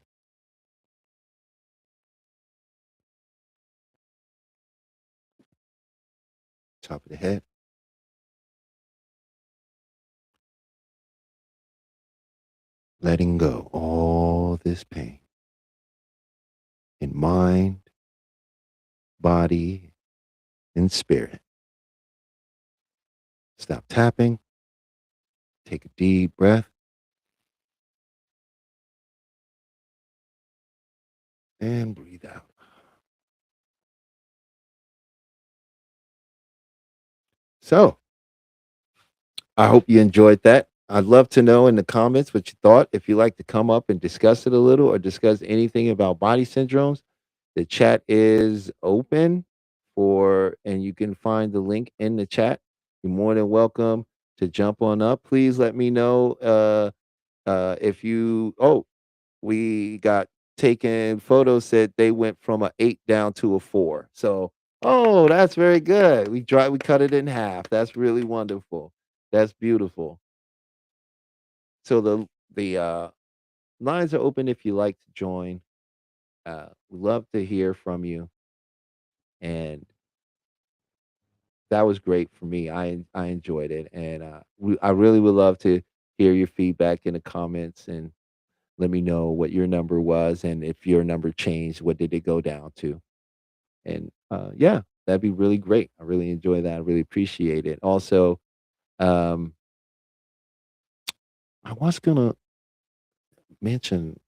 Top of the head. Letting go all this pain. In mind, body, and spirit. Stop tapping. Take a deep breath. And breathe out. So, I hope you enjoyed that. I'd love to know in the comments what you thought. If you'd like to come up and discuss it a little or discuss anything about body syndromes, the chat is open and you can find the link in the chat. You're more than welcome to jump on up. Please let me know if we got taken photos said they went from a 8 down to a 4. So, oh, that's very good. We cut it in half. That's really wonderful. That's beautiful. So the lines are open if you like to join. We love to hear from you, and that was great for me. I enjoyed it, and I really would love to hear your feedback in the comments and let me know what your number was, and if your number changed, what did it go down to? And yeah, that'd be really great. I really enjoy that. I really appreciate it. Also, um, I was gonna mention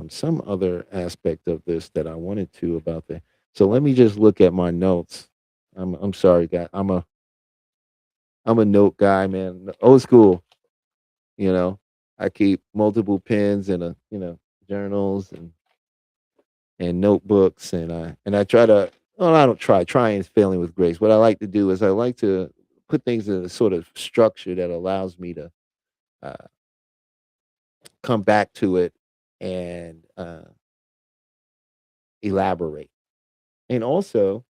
some other aspect of this that I wanted to about that. So let me just look at my notes. I'm sorry, guy. I'm a note guy, man. Old school. You know, I keep multiple pens and journals and notebooks, and I try to. Well, I don't try. Trying is failing with grace. What I like to do is I like to put things in a sort of structure that allows me to uh, come back to it and elaborate. And also,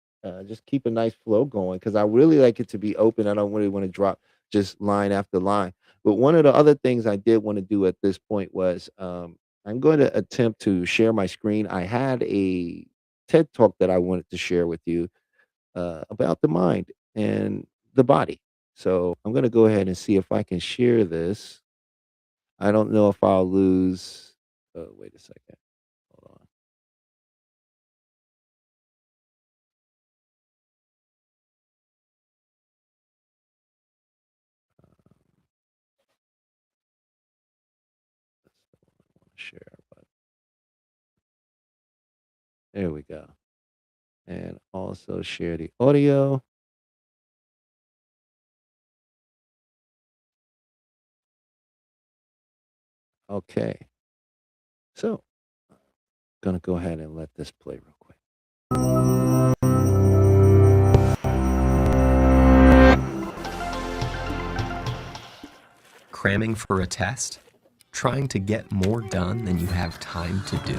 just keep a nice flow going because I really like it to be open. I don't really want to drop just line after line. But one of the other things I did want to do at this point was I'm going to attempt to share my screen. I had a TED talk that I wanted to share with you about the mind and the body. So I'm going to go ahead and see if I can share this. I don't know if I'll lose. Oh, wait a second. Hold on. Share, but there we go. and also share the audio. Okay. So, gonna go ahead and let this play real quick. Cramming for a test? Trying to get more done than you have time to do?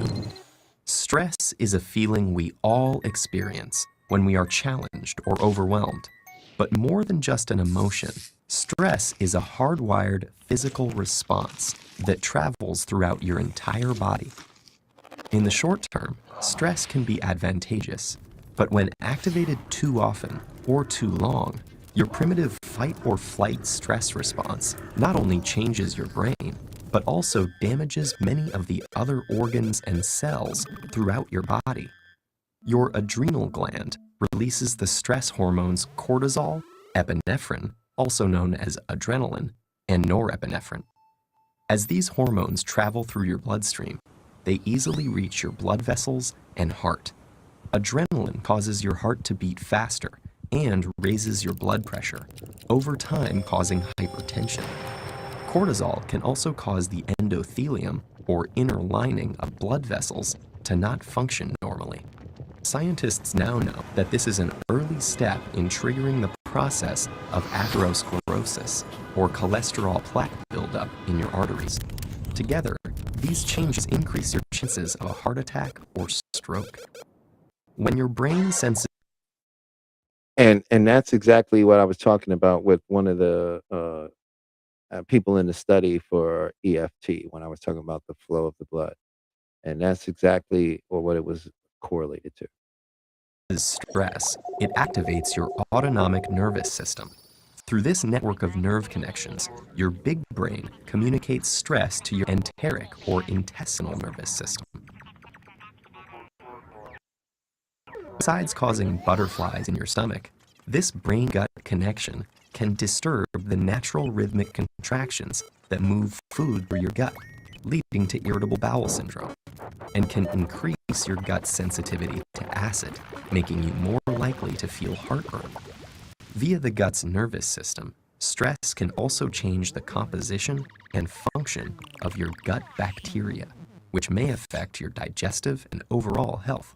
Stress is a feeling we all experience when we are challenged or overwhelmed. But more than just an emotion, stress is a hardwired physical response that travels throughout your entire body. In the short term, stress can be advantageous, but when activated too often or too long, your primitive fight or flight stress response not only changes your brain, but also damages many of the other organs and cells throughout your body. Your adrenal gland releases the stress hormones cortisol, epinephrine, also known as adrenaline, and norepinephrine. As these hormones travel through your bloodstream, they easily reach your blood vessels and heart. Adrenaline causes your heart to beat faster and raises your blood pressure, over time causing hypertension. Cortisol can also cause the endothelium, or inner lining of blood vessels, to not function normally. Scientists now know that this is an early step in triggering the process of atherosclerosis, or cholesterol plaque buildup in your arteries. Together, these changes increase your chances of a heart attack or stroke. When your brain senses And that's exactly what I was talking about with one of the people in the study for EFT when I was talking about the flow of the blood, and that's exactly what it was correlated to. stress, it activates your autonomic nervous system. Through this network of nerve connections, your big brain communicates stress to your enteric or intestinal nervous system. Besides causing butterflies in your stomach, this brain-gut connection can disturb the natural rhythmic contractions that move food through your gut, leading to irritable bowel syndrome, and can increase your gut sensitivity to acid, making you more likely to feel heartburn. Via the gut's nervous system, stress can also change the composition and function of your gut bacteria, which may affect your digestive and overall health.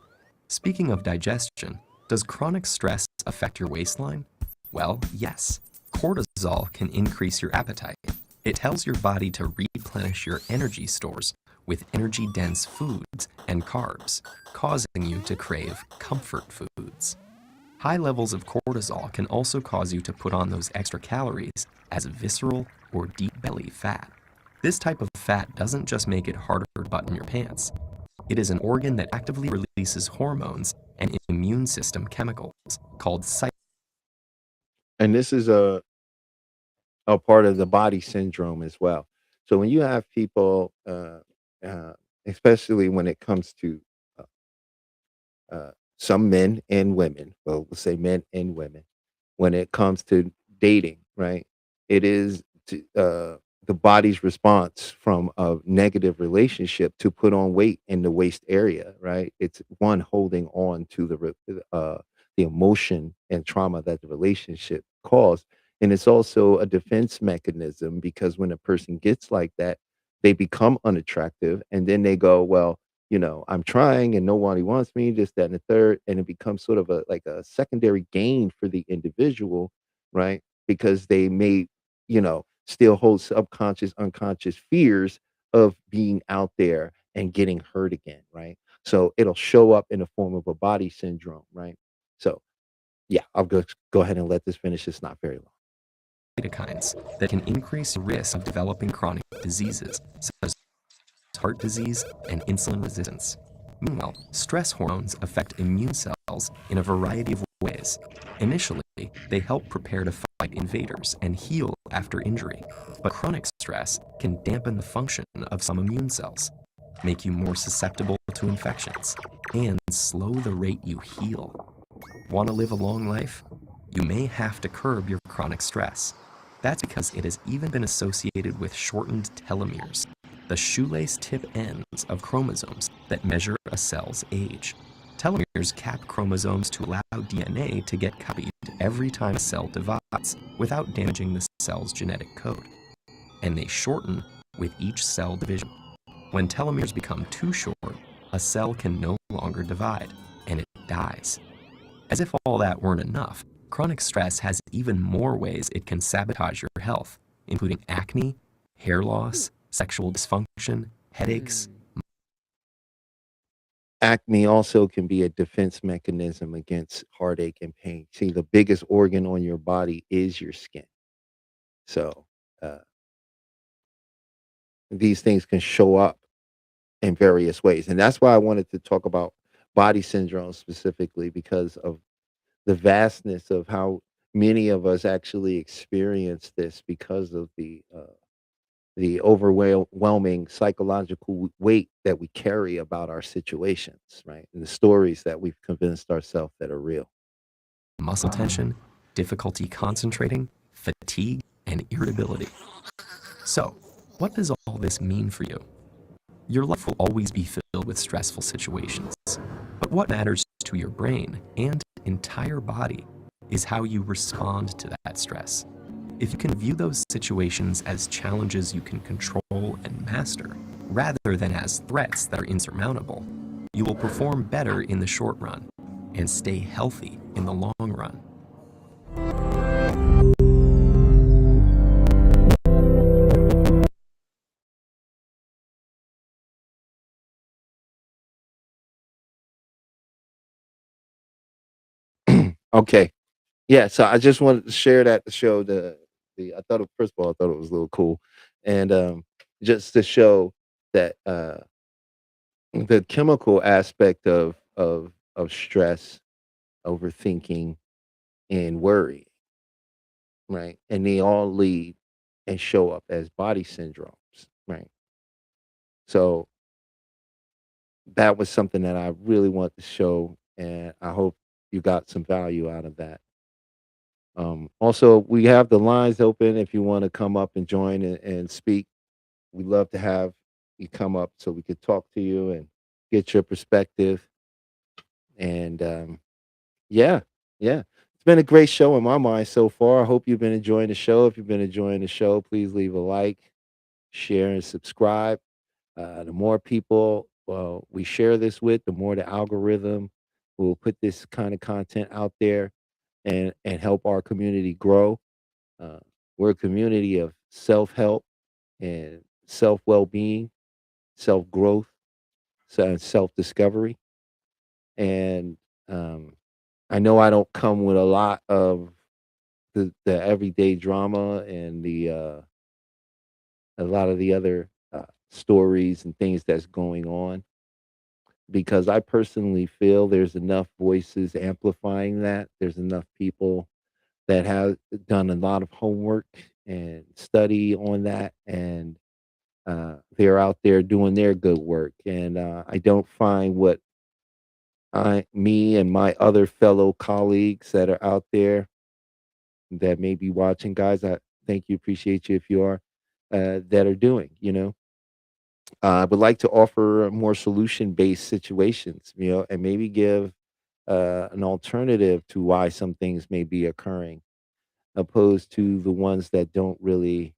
Speaking of digestion, does chronic stress affect your waistline? Well, yes. Cortisol can increase your appetite. It tells your body to replenish your energy stores with energy-dense foods and carbs, causing you to crave comfort foods. High levels of cortisol can also cause you to put on those extra calories as visceral or deep belly fat. This type of fat doesn't just make it harder to button your pants. It is an organ that actively releases hormones and immune system chemicals called And this is a part of the body syndrome as well. So when you have people, uh, especially when it comes to some men and women, well, we'll say men and women, when it comes to dating, right? It is the body's response from a negative relationship to put on weight in the waist area, right? It's one holding on to the emotion and trauma that the relationship caused, and it's also a defense mechanism because when a person gets like that, they become unattractive, and then they go, well, I'm trying and nobody wants me, this, that, and the third. And it becomes sort of a secondary gain for the individual, right? Because they may, still hold subconscious, unconscious fears of being out there and getting hurt again, right? So it'll show up in the form of a body syndrome, right? So yeah, I'll go ahead and let this finish. It's not very long. cytokines that can increase the risk of developing chronic diseases such as heart disease and insulin resistance. Meanwhile, stress hormones affect immune cells in a variety of ways. Initially, they help prepare to fight invaders and heal after injury, but chronic stress can dampen the function of some immune cells, make you more susceptible to infections, and slow the rate you heal. Want to live a long life? You may have to curb your chronic stress. That's because it has even been associated with shortened telomeres, the shoelace tip ends of chromosomes that measure a cell's age. Telomeres cap chromosomes to allow DNA to get copied every time a cell divides without damaging the cell's genetic code, and they shorten with each cell division. When telomeres become too short, a cell can no longer divide, and it dies. As if all that weren't enough, chronic stress has even more ways it can sabotage your health, including acne, hair loss, sexual dysfunction, headaches. Acne also can be a defense mechanism against heartache and pain. See, the biggest organ on your body is your skin. So uh, these things can show up in various ways. And that's why I wanted to talk about body syndrome specifically because of the vastness of how many of us actually experience this because of the overwhelming psychological weight that we carry about our situations, right? And the stories that we've convinced ourselves that are real. Muscle tension, difficulty concentrating, fatigue, and irritability. So, what does all this mean for you? Your life will always be filled with stressful situations. But what matters to your brain and entire body is how you respond to that stress. If you can view those situations as challenges you can control and master, rather than as threats that are insurmountable, you will perform better in the short run and stay healthy in the long run. Okay. Yeah, so I just wanted to share that to show the I thought it, first of all, I thought it was a little cool. And just to show that the chemical aspect of stress, overthinking, and worry, right? And they all lead and show up as body syndromes, right? So that was something that I really want to show, and I hope you got some value out of that. Also, we have the lines open if you want to come up and join and speak. We'd love to have you come up so we could talk to you and get your perspective. And yeah, yeah, it's been a great show in my mind so far. I hope you've been enjoying the show. If you've been enjoying the show, please leave a like, share, and subscribe. The more people we share this with, the more the algorithm will put this kind of content out there and help our community grow. Uh, we're a community of self help and self well being, self growth, self discovery. And um, I know I don't come with a lot of the everyday drama and a lot of the other stories and things that's going on because I personally feel there's enough voices amplifying that. There's enough people that have done a lot of homework and study on that, and they're out there doing their good work. And I don't find what me and my other fellow colleagues that are out there that may be watching, guys. I thank you, appreciate you if you are that are doing. I would like to offer more solution based situations, and maybe give an alternative to why some things may be occurring, opposed to the ones that don't really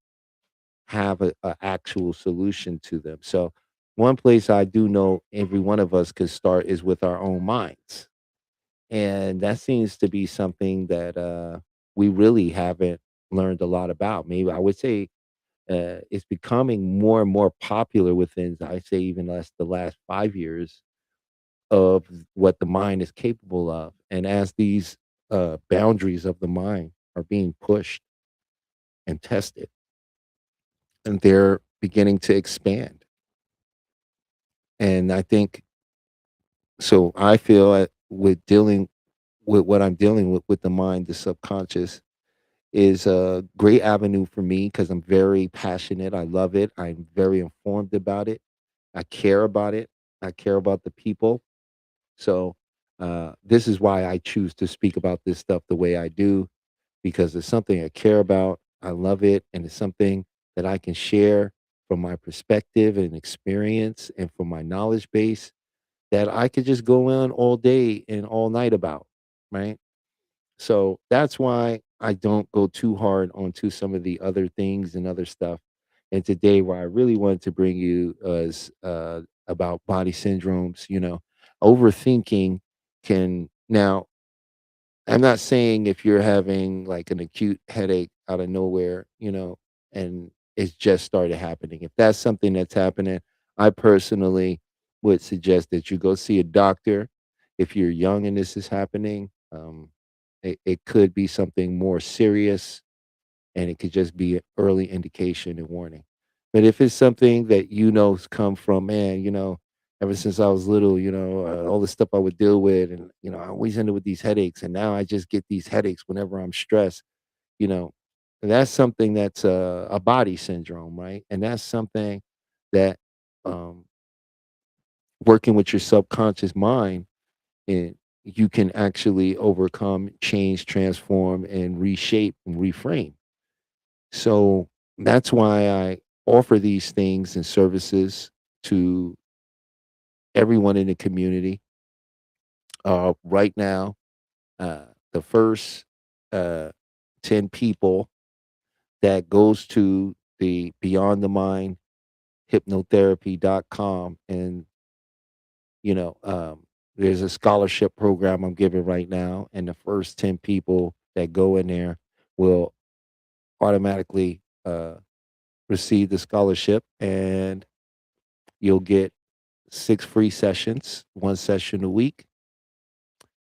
have a actual solution to them. So, one place I do know every one of us could start is with our own minds. And that seems to be something that we really haven't learned a lot about. Maybe I would say it's becoming more and more popular within, I say, even the last 5 years of what the mind is capable of. And as these boundaries of the mind are being pushed and tested, and they're beginning to expand. And I think so. I feel with dealing with what I'm dealing with the mind, the subconscious is a great avenue for me because I'm very passionate. I love it. I'm very informed about it. I care about it. I care about the people. So this is why I choose to speak about this stuff the way I do because it's something I care about. I love it, and it's something that I can share from my perspective and experience and from my knowledge base. that I could just go on all day and all night about, right? So that's why I don't go too hard onto some of the other things and other stuff. And today, where I really wanted to bring you was about body syndromes. Overthinking can now. I'm not saying if you're having like an acute headache out of nowhere, and it's just started happening. If that's something that's happening, I personally would suggest that you go see a doctor. If you're young and this is happening, it could be something more serious, and it could just be an early indication and warning. But if it's something that know's come from, man, ever since I was little, all the stuff I would deal with, and I always ended with these headaches, and now I just get these headaches whenever I'm stressed. You know, and that's something that's a body syndrome, right? And that's something that um, working with your subconscious mind, and you can actually overcome, change, transform, and reshape and reframe. So that's why I offer these things and services to everyone in the community. Right now, the first uh, 10 people that goes to the Beyond the Mind hypnotherapy.com, and there's a scholarship program I'm giving right now, and the first 10 people that go in there will automatically receive the scholarship, and you'll get 6 free sessions, 1 session a week.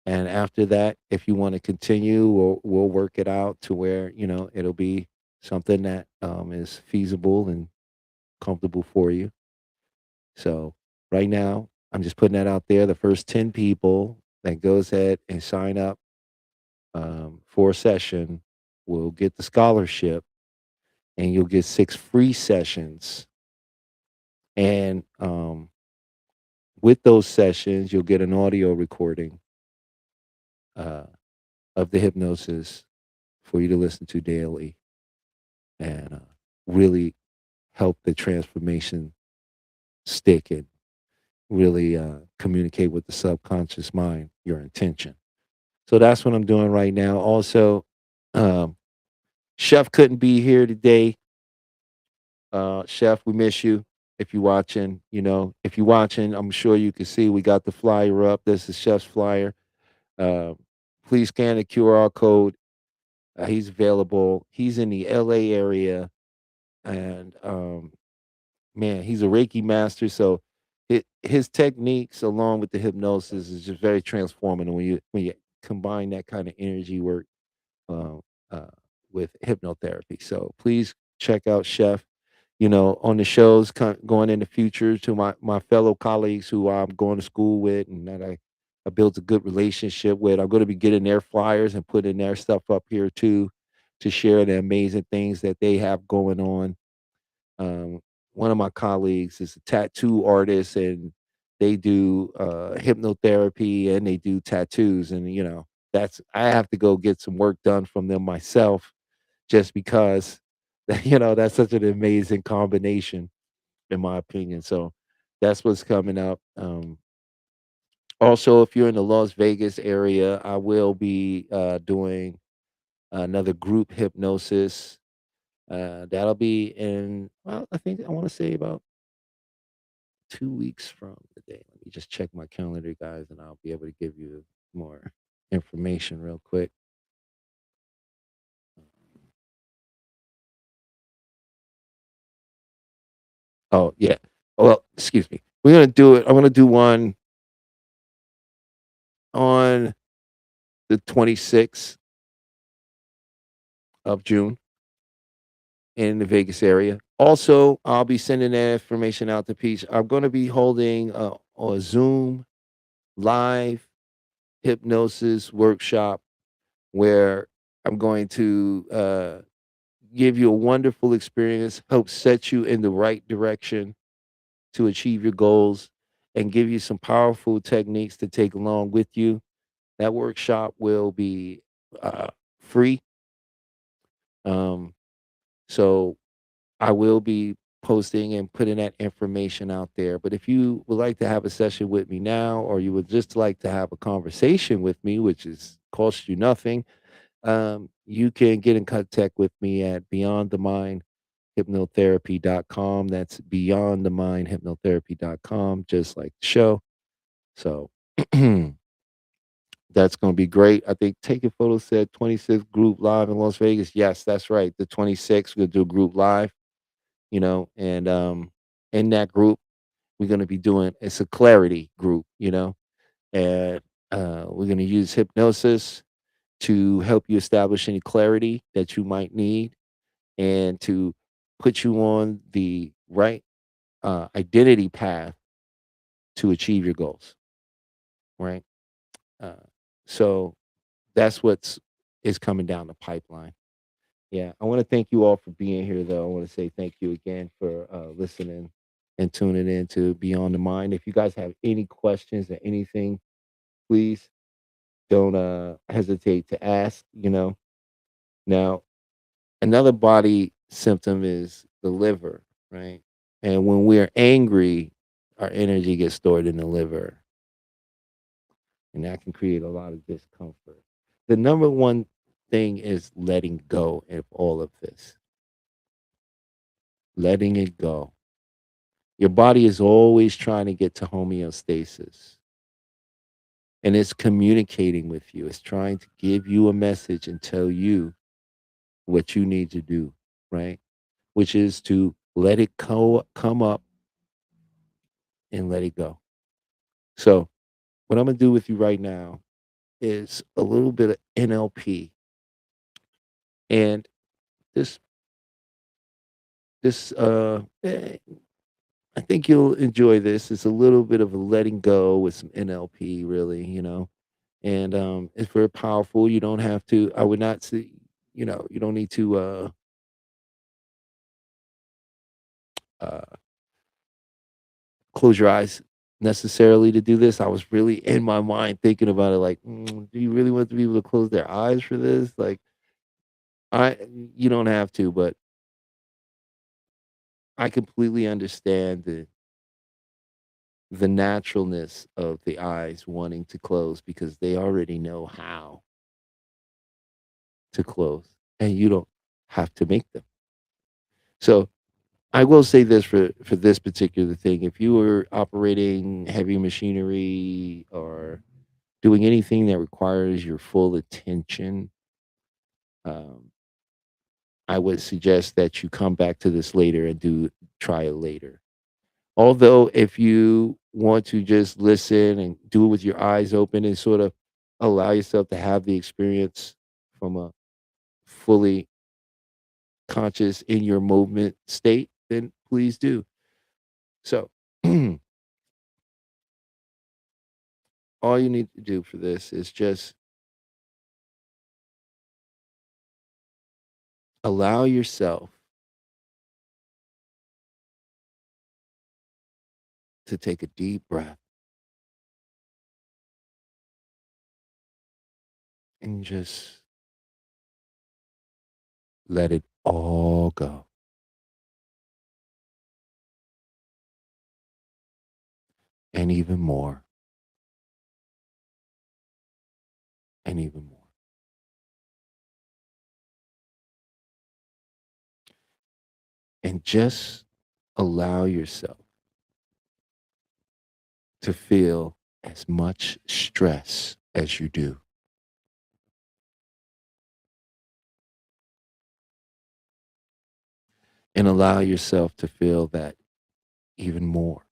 And after that, if you want to continue, we'll work it out to where, it'll be something that is feasible and comfortable for you. So right now, I'm just putting that out there. The first 10 people that goes ahead and sign up for a session will get the scholarship, and you'll get 6 free sessions. And with those sessions, you'll get an audio recording uh, of the hypnosis for you to listen to daily, and really help the transformation stick, and really communicate with the subconscious mind your intention. So that's what I'm doing right now. Also, um, Chef couldn't be here today. Chef, we miss you. If you're watching, if you're watching, I'm sure you can see we got the flyer up. This is Chef's flyer. Uh, please scan the QR code. He's available. He's in the LA area, and man, he's a Reiki master. So his techniques, along with the hypnosis, is just very transformative when you combine that kind of energy work uh, uh, with hypnotherapy. So please check out Chef. On the shows going in the future, to my fellow colleagues who I'm going to school with, and that I built a good relationship with. I'm going to be getting their flyers and putting their stuff up here too, to share the amazing things that they have going on. um, One of my colleagues is a tattoo artist, and they do hypnotherapy, and they do tattoos. And that's I have to go get some work done from them myself, just because that's such an amazing combination, in my opinion. So that's what's coming up. Also, if you're in the Las Vegas area, I will be doing another group hypnosis. That'll be in, well, I think I want to say about 2 weeks from today. Let me just check my calendar, guys, and I'll be able to give you more information real quick. Oh, yeah. Well, excuse me. We're gonna do it. I'm gonna do one on the 26th of June in the Vegas area. Also, I'll be sending that information out to Peach. I'm going to be holding a Zoom live hypnosis workshop, where I'm going to give you a wonderful experience, help set you in the right direction to achieve your goals, and give you some powerful techniques to take along with you. That workshop will be free. Um, so I will be posting and putting that information out there. But if you would like to have a session with me now, or you would just like to have a conversation with me, which is costs you nothing, you can get in contact with me at beyondthemindhypnotherapy.com. That's beyondthemindhypnotherapy.com, just like the show. So that's going to be great. I think Taking Photos said 26th group live in Las Vegas. Yes, that's right. The 26th, we'll do a group live, and in that group, we're going to be doing it's a clarity group, and we're going to use hypnosis to help you establish any clarity that you might need and to put you on the right identity path to achieve your goals, right? Uh, so that's what's is coming down the pipeline. Yeah, I want to thank you all for being here, though. I want to say thank you again for listening and tuning in to Beyond the Mind. If you guys have any questions or anything, please don't hesitate to ask. Now another body symptom is the liver, right? And when we're angry, our energy gets stored in the liver, and that can create a lot of discomfort. The number one thing is letting go of all of this, letting it go. Your body is always trying to get to homeostasis, and it's communicating with you. It's trying to give you a message and tell you what you need to do, right? Which is to let it come up and let it go. So, what I'm going to do with you right now is a little bit of NLP. And this, I think you'll enjoy this. It's a little bit of a letting go with some NLP, really. And it's very powerful. You don't have to, I would not say, you don't need to uh, close your eyes necessarily to do this. I was really in my mind thinking about it, like, do you really want to be able to close their eyes for this? Like, I, you don't have to, but I completely understand the naturalness of the eyes wanting to close because they already know how to close, and you don't have to make them. So I will say this for this particular thing: if you were operating heavy machinery or doing anything that requires your full attention, um, I would suggest that you come back to this later and try it later. Although, if you want to just listen and do it with your eyes open and sort of allow yourself to have the experience from a fully conscious in your movement state, then please do. So, all you need to do for this is just allow yourself to take a deep breath and just let it all go. And even more, and even more. And just allow yourself to feel as much stress as you do, and allow yourself to feel that even more,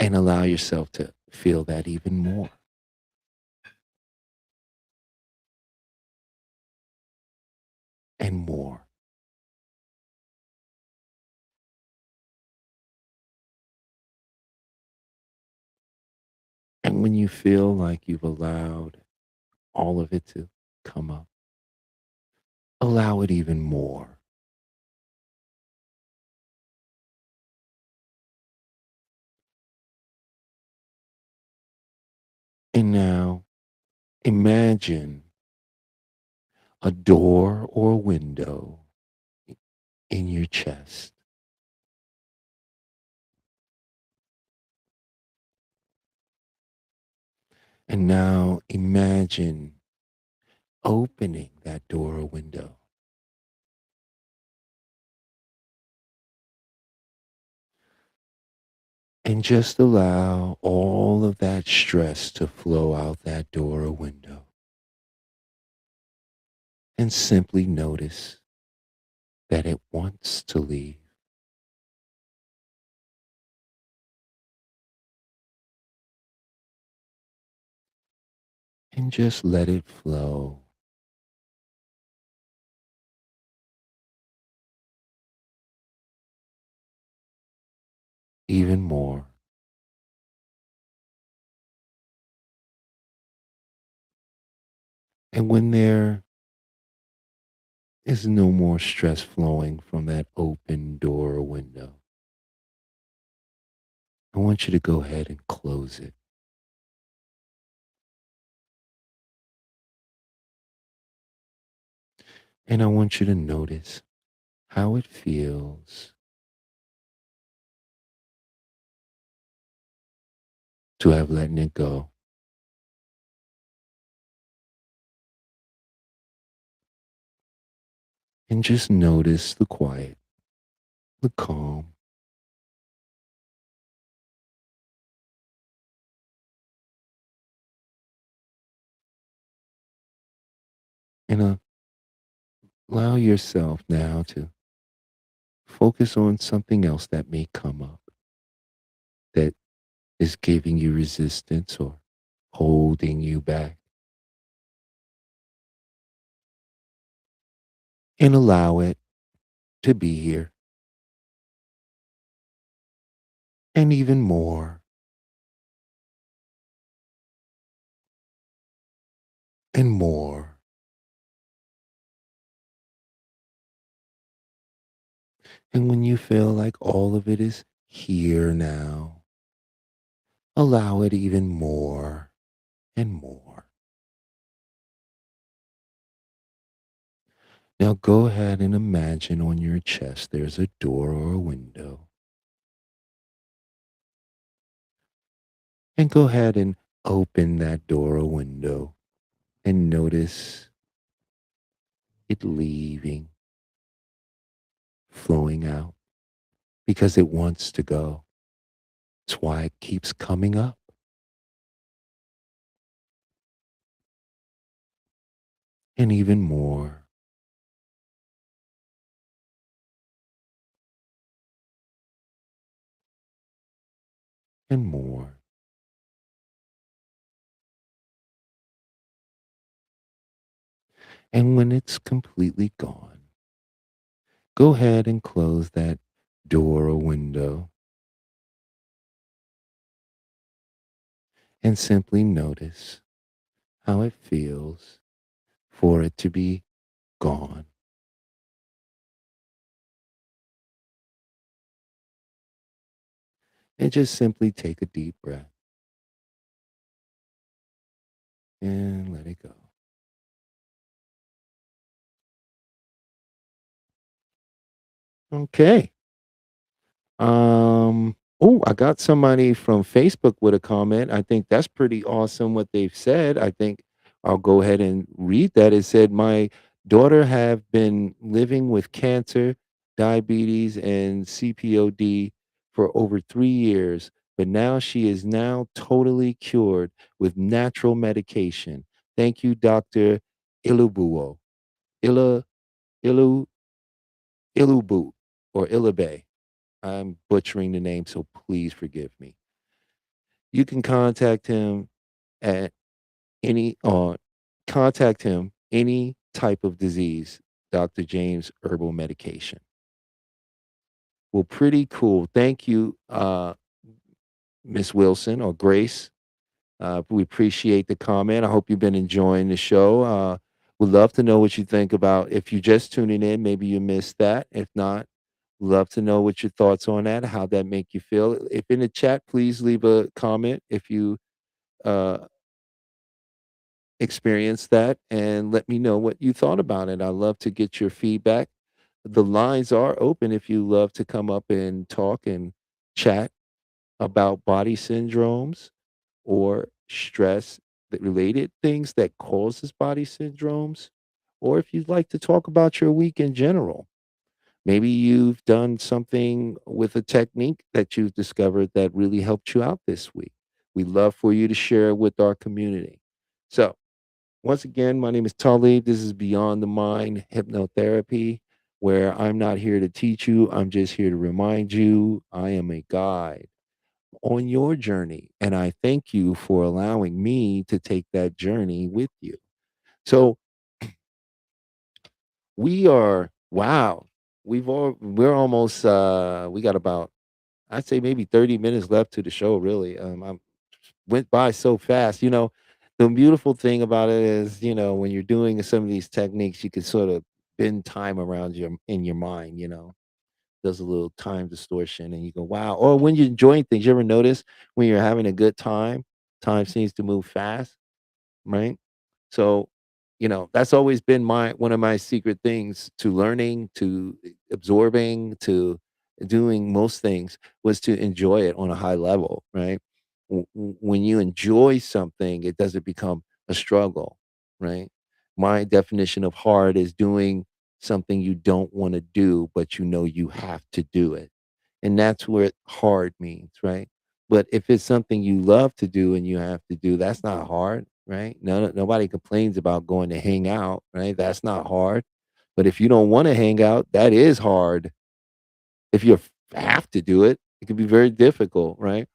and allow yourself to feel that even more, and more. And when you feel like you've allowed all of it to come up, allow it even more. And now imagine a door or window in your chest. And now imagine opening that door or window and just allow all of that stress to flow out that door or window. And simply notice that it wants to leave. And just let it flow even more. And when there is no more stress flowing from that open door or window, I want you to go ahead and close it. And I want you to notice how it feels to have letting it go. And just notice the quiet, the calm, and allow yourself now to focus on something else that may come up that is giving you resistance or holding you back. And allow it to be here. And even more and more. And when you feel like all of it is here now, allow it even more and more. Now go ahead and imagine on your chest there's a door or a window. And go ahead and open that door or window and notice it leaving, flowing out because it wants to go. It's why it keeps coming up. And even more and more. And when it's completely gone, go ahead and close that door or window and simply notice how it feels for it to be gone. And just simply take a deep breath and let it go. Okay. Oh, I got somebody from Facebook with a comment. I think that's pretty awesome what they've said. I think I'll go ahead and read that. It said, "My daughter have been living with cancer, diabetes, and CPOD for over 3 years, but now she is now totally cured with natural medication. Thank you, Dr. Ilubuo. Ila, Ilu, Ilubu, or Ilabe. I'm butchering the name, so please forgive me. You can contact him at any contact him any type of disease, Dr. James Herbal Medication." Well, pretty cool. Thank you, Miss Wilson or Grace. We appreciate the comment. I hope you've been enjoying the show. Would love to know what you think about. If you're just tuning in, maybe you missed that. If not, love to know what your thoughts on that, how that make you feel. If in the chat, please leave a comment. If you uh, experience that and let me know what you thought about it. I love to get your feedback. The lines are open if you love to come up and talk and chat about body syndromes or stress related things that causes body syndromes, or if you'd like to talk about your week in general. Maybe you've done something with a technique that you've discovered that really helped you out this week. We'd love for you to share with our community. So, once again, my name is Talib. This is Beyond the Mind Hypnotherapy, where I'm not here to teach you, I'm just here to remind you I am a guide on your journey. And I thank you for allowing me to take that journey with you. So, wow, we're almost, we got about, I'd say maybe 30 minutes left to the show, really. I went by so fast. The beautiful thing about it is, when you're doing some of these techniques, you can sort of bend time around in your mind, does a little time distortion and you go, wow. Or when you're enjoying things, you ever notice when you're having a good time seems to move fast, right? So, that's always been my one of my secret things to learning, to absorbing, to doing most things was to enjoy it on a high level, right? When you enjoy something, it doesn't become a struggle, right? My definition of hard is doing something you don't want to do, but you have to do it. And that's what hard means, right? But if it's something you love to do and you have to do, that's not hard, right? Nobody complains about going to hang out, right? That's not hard. But if you don't want to hang out, that is hard. If you have to do it, it can be very difficult, right?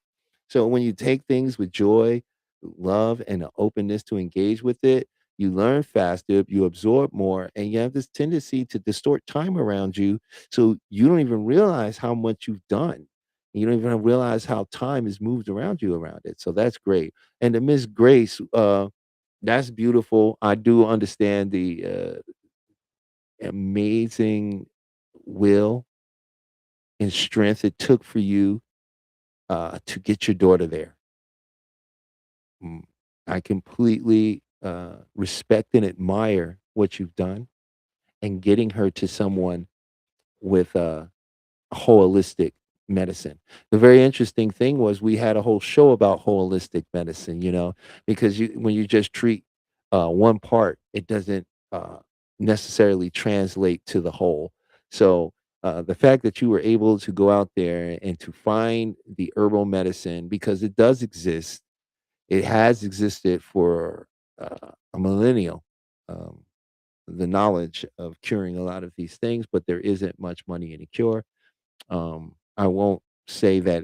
So when you take things with joy, love, and an openness to engage with it, you learn faster, you absorb more, and you have this tendency to distort time around you. So you don't even realize how much you've done. You don't even realize how time has moved around you around it. So that's great. And to Miss Grace, that's beautiful. I do understand the amazing will and strength it took for you to get your daughter there. Mm, I completely respect and admire what you've done and getting her to someone with holistic medicine. The very interesting thing was we had a whole show about holistic medicine, because when you just treat one part, it doesn't necessarily translate to the whole. So the fact that you were able to go out there and to find the herbal medicine, because it does exist, it has existed for a millennial. Um, the knowledge of curing a lot of these things, but there isn't much money in a cure. I won't say that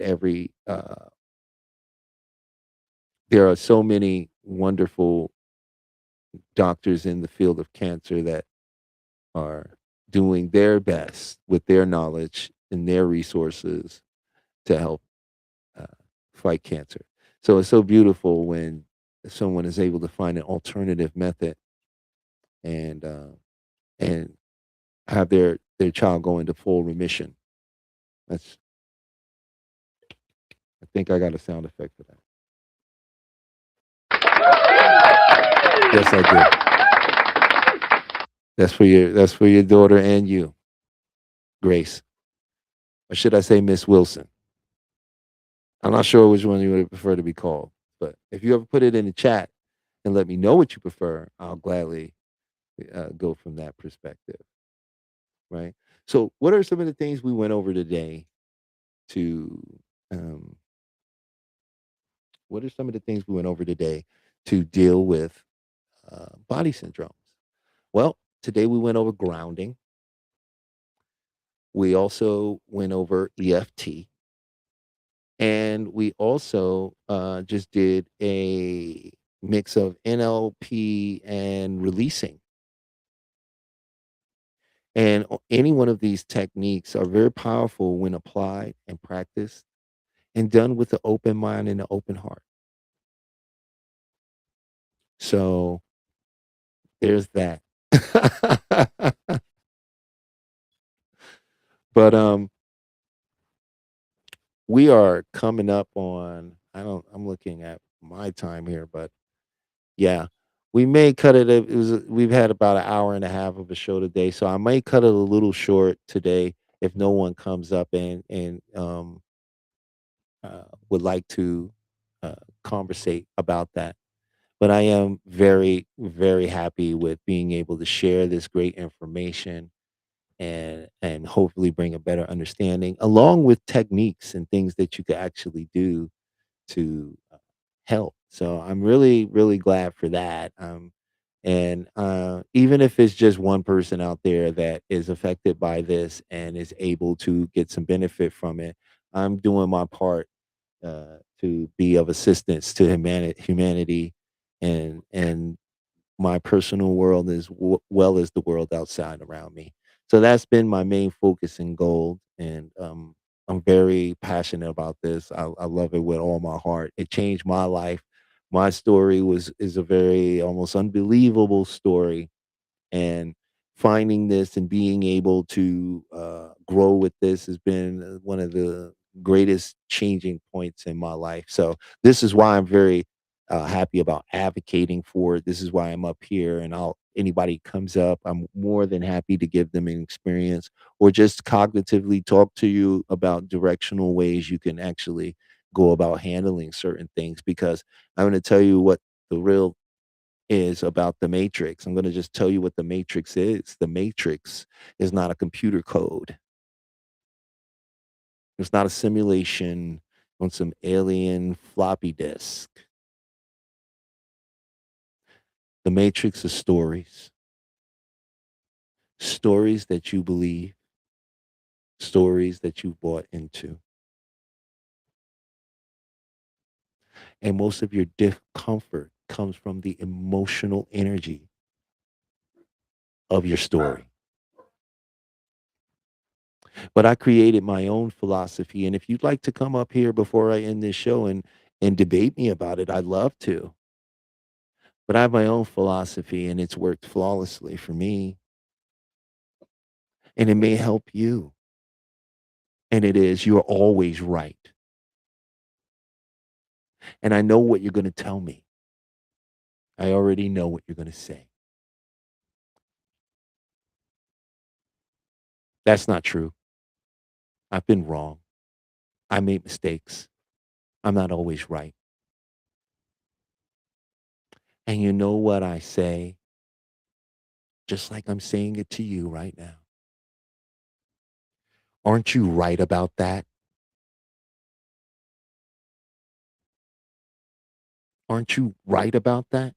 there are so many wonderful doctors in the field of cancer that are doing their best with their knowledge and their resources to help uh, fight cancer. So it's so beautiful when someone is able to find an alternative method and and have their child go into full remission. That's I think I got a sound effect for that. Yes, I do. That's for your daughter and you, Grace. Or should I say Miss Wilson? I'm not sure which one you would prefer to be called. But if you ever put it in the chat and let me know what you prefer, I'll gladly go from that perspective. Right. So, what are some of the things we went over today to um, what are some of the things we went over today to deal with body syndromes? Well, today we went over grounding. We also went over EFT, and we also just did a mix of NLP and releasing. And any one of these techniques are very powerful when applied and practiced and done with an open mind and an open heart. So there's that. But we are coming up on, I'm looking at my time here, but yeah, We may cut it. We've had about an hour and a half of a show today, so I might cut it a little short today if no one comes up and would like to uh, conversate about that. But I am very, very happy with being able to share this great information and hopefully bring a better understanding, along with techniques and things that you could actually do to help. So I'm really, really glad for that. And even if it's just one person out there that is affected by this and is able to get some benefit from it, I'm doing my part to be of assistance to humanity and my personal world as well as the world outside around me. So that's been my main focus and goal, and I'm very passionate about this. I love it with all my heart. It changed my life. My story was is a very almost unbelievable story, and finding this and being able to grow with this has been one of the greatest changing points in my life. So this is why I'm very happy about advocating for it. This is why I'm up here, and I'll anybody comes up, I'm more than happy to give them an experience or just cognitively talk to you about directional ways you can actually go about handling certain things. Because I'm going to tell you what the real is about the matrix. I'm gonna just tell you what the matrix is. The matrix is not a computer code. It's not a simulation on some alien floppy disk. The matrix is stories. Stories that you believe, stories that you bought into. And most of your discomfort comes from the emotional energy of your story. But I created my own philosophy. And if you'd like to come up here before I end this show and debate me about it, I'd love to. But I have my own philosophy and it's worked flawlessly for me. And it may help you. And it is, you're always right. And I know what you're going to tell me. I already know what you're going to say. That's not true. I've been wrong. I made mistakes. I'm not always right. And you know what I say, just like I'm saying it to you right now. Aren't you right about that? Aren't you right about that?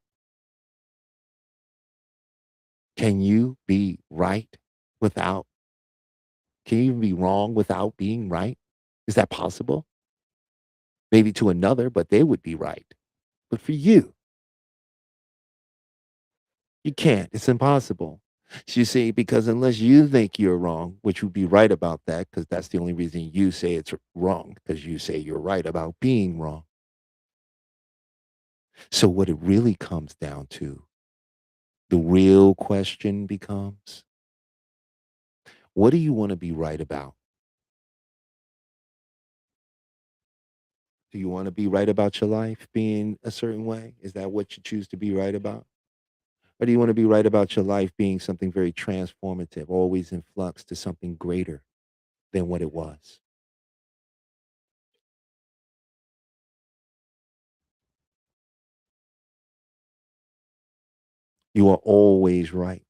Can you be right without, can you even be wrong without being right? Is that possible? Maybe to another, but they would be right. But for you can't. It's impossible. So you see, because unless you think you're wrong, which would be right about that, because that's the only reason you say it's wrong, because you say you're right about being wrong. So what it really comes down to, the real question becomes, what do you want to be right about? Do you want to be right about your life being a certain way? Is that what you choose to be right about? Or do you want to be right about your life being something very transformative, always in flux to something greater than what it was? You are always right,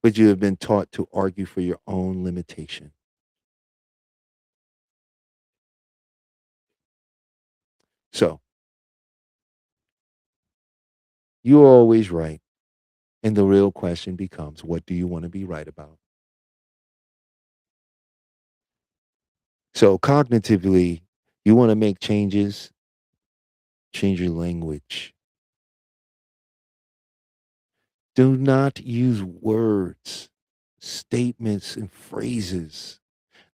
but you have been taught to argue for your own limitation. So you are always right. And the real question becomes, what do you want to be right about? So cognitively, you want to make changes, change your language. Do not use words, statements, and phrases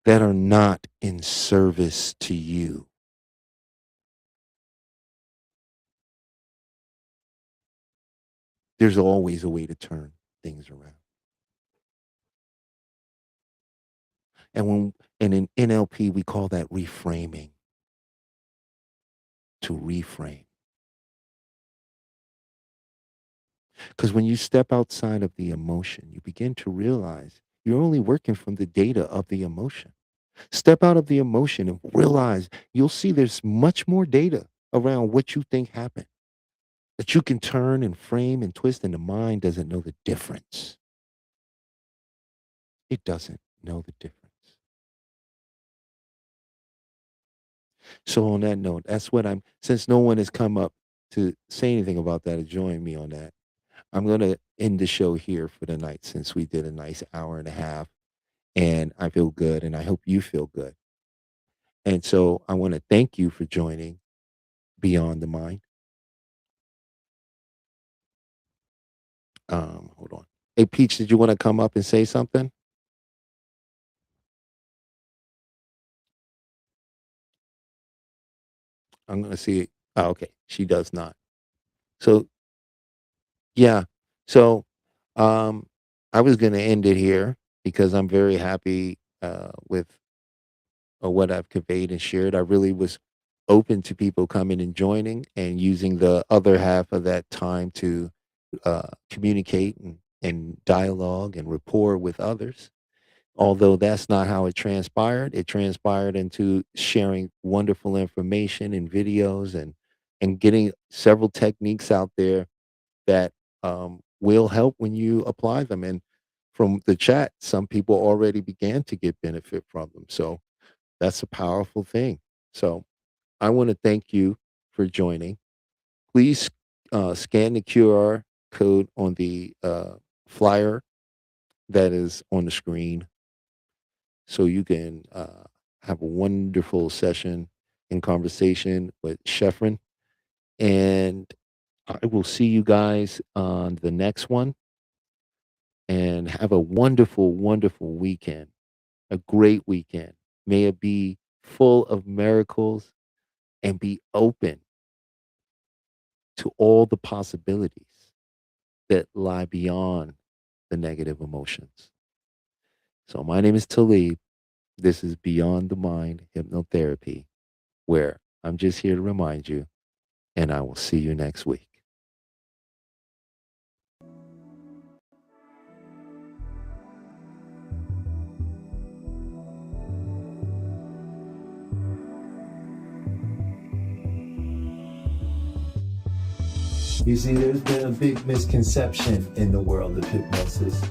that are not in service to you. There's always a way to turn things around. And in NLP, we call that reframing, to reframe. Because when you step outside of the emotion, you begin to realize you're only working from the data of the emotion. Step out of the emotion and realize you'll see there's much more data around what you think happened that you can turn and frame and twist, and the mind doesn't know the difference. It doesn't know the difference. So, on that note, that's what since no one has come up to say anything about that or join me on that, I'm going to end the show here for the night since we did a nice hour and a half and I feel good and I hope you feel good. And so I want to thank you for joining Beyond the Mind. Hold on. Hey, Peach, did you want to come up and say something? I'm going to see. Oh, okay. She does not. So, yeah. So, um, I was going to end it here because I'm very happy with what I've conveyed and shared. I really was open to people coming and joining and using the other half of that time to communicate and dialogue and rapport with others. Although that's not how it transpired into sharing wonderful information and videos and getting several techniques out there that will help when you apply them. And from the chat, some people already began to get benefit from them. So that's a powerful thing. So I want to thank you for joining. Please scan the QR code on the flyer that is on the screen so you can have a wonderful session and conversation with Sheffrin. And I will see you guys on the next one and have a wonderful, wonderful weekend, a great weekend. May it be full of miracles and be open to all the possibilities that lie beyond the negative emotions. So, my name is Talib. This is Beyond the Mind Hypnotherapy, where I'm just here to remind you, and I will see you next week. You see, there's been a big misconception in the world of hypnosis.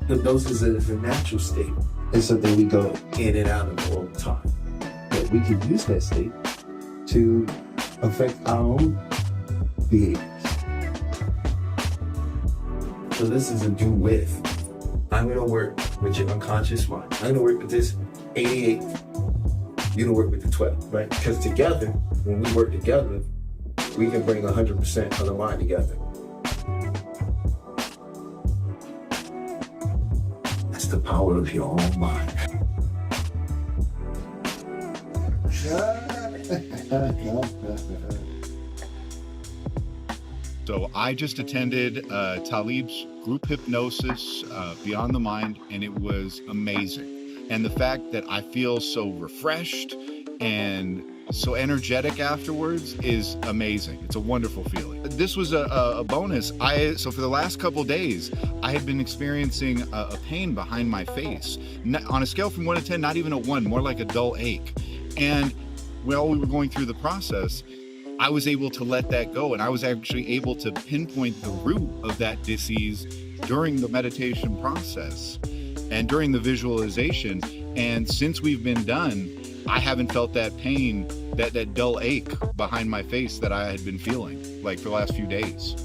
Hypnosis is a natural state. It's something we go in and out of all the time. But we can use that state to affect our own behaviors. So this is a do with. I'm going to work with your unconscious mind. I'm going to work with this 88. You're going to work with the 12, right? Because together, when we work together, we can bring 100% of the mind together. That's the power of your own mind. So I just attended Talib's group hypnosis, Beyond the Mind, and it was amazing. And the fact that I feel so refreshed and so energetic afterwards is amazing. It's a wonderful feeling. This was a bonus. So for the last couple days, I had been experiencing a pain behind my face. On a scale from 1 to 10, not even a 1, more like a dull ache. And while we were going through the process, I was able to let that go, and I was actually able to pinpoint the root of that disease during the meditation process and during the visualization. And since we've been done, I haven't felt that pain, that dull ache behind my face that I had been feeling like for the last few days.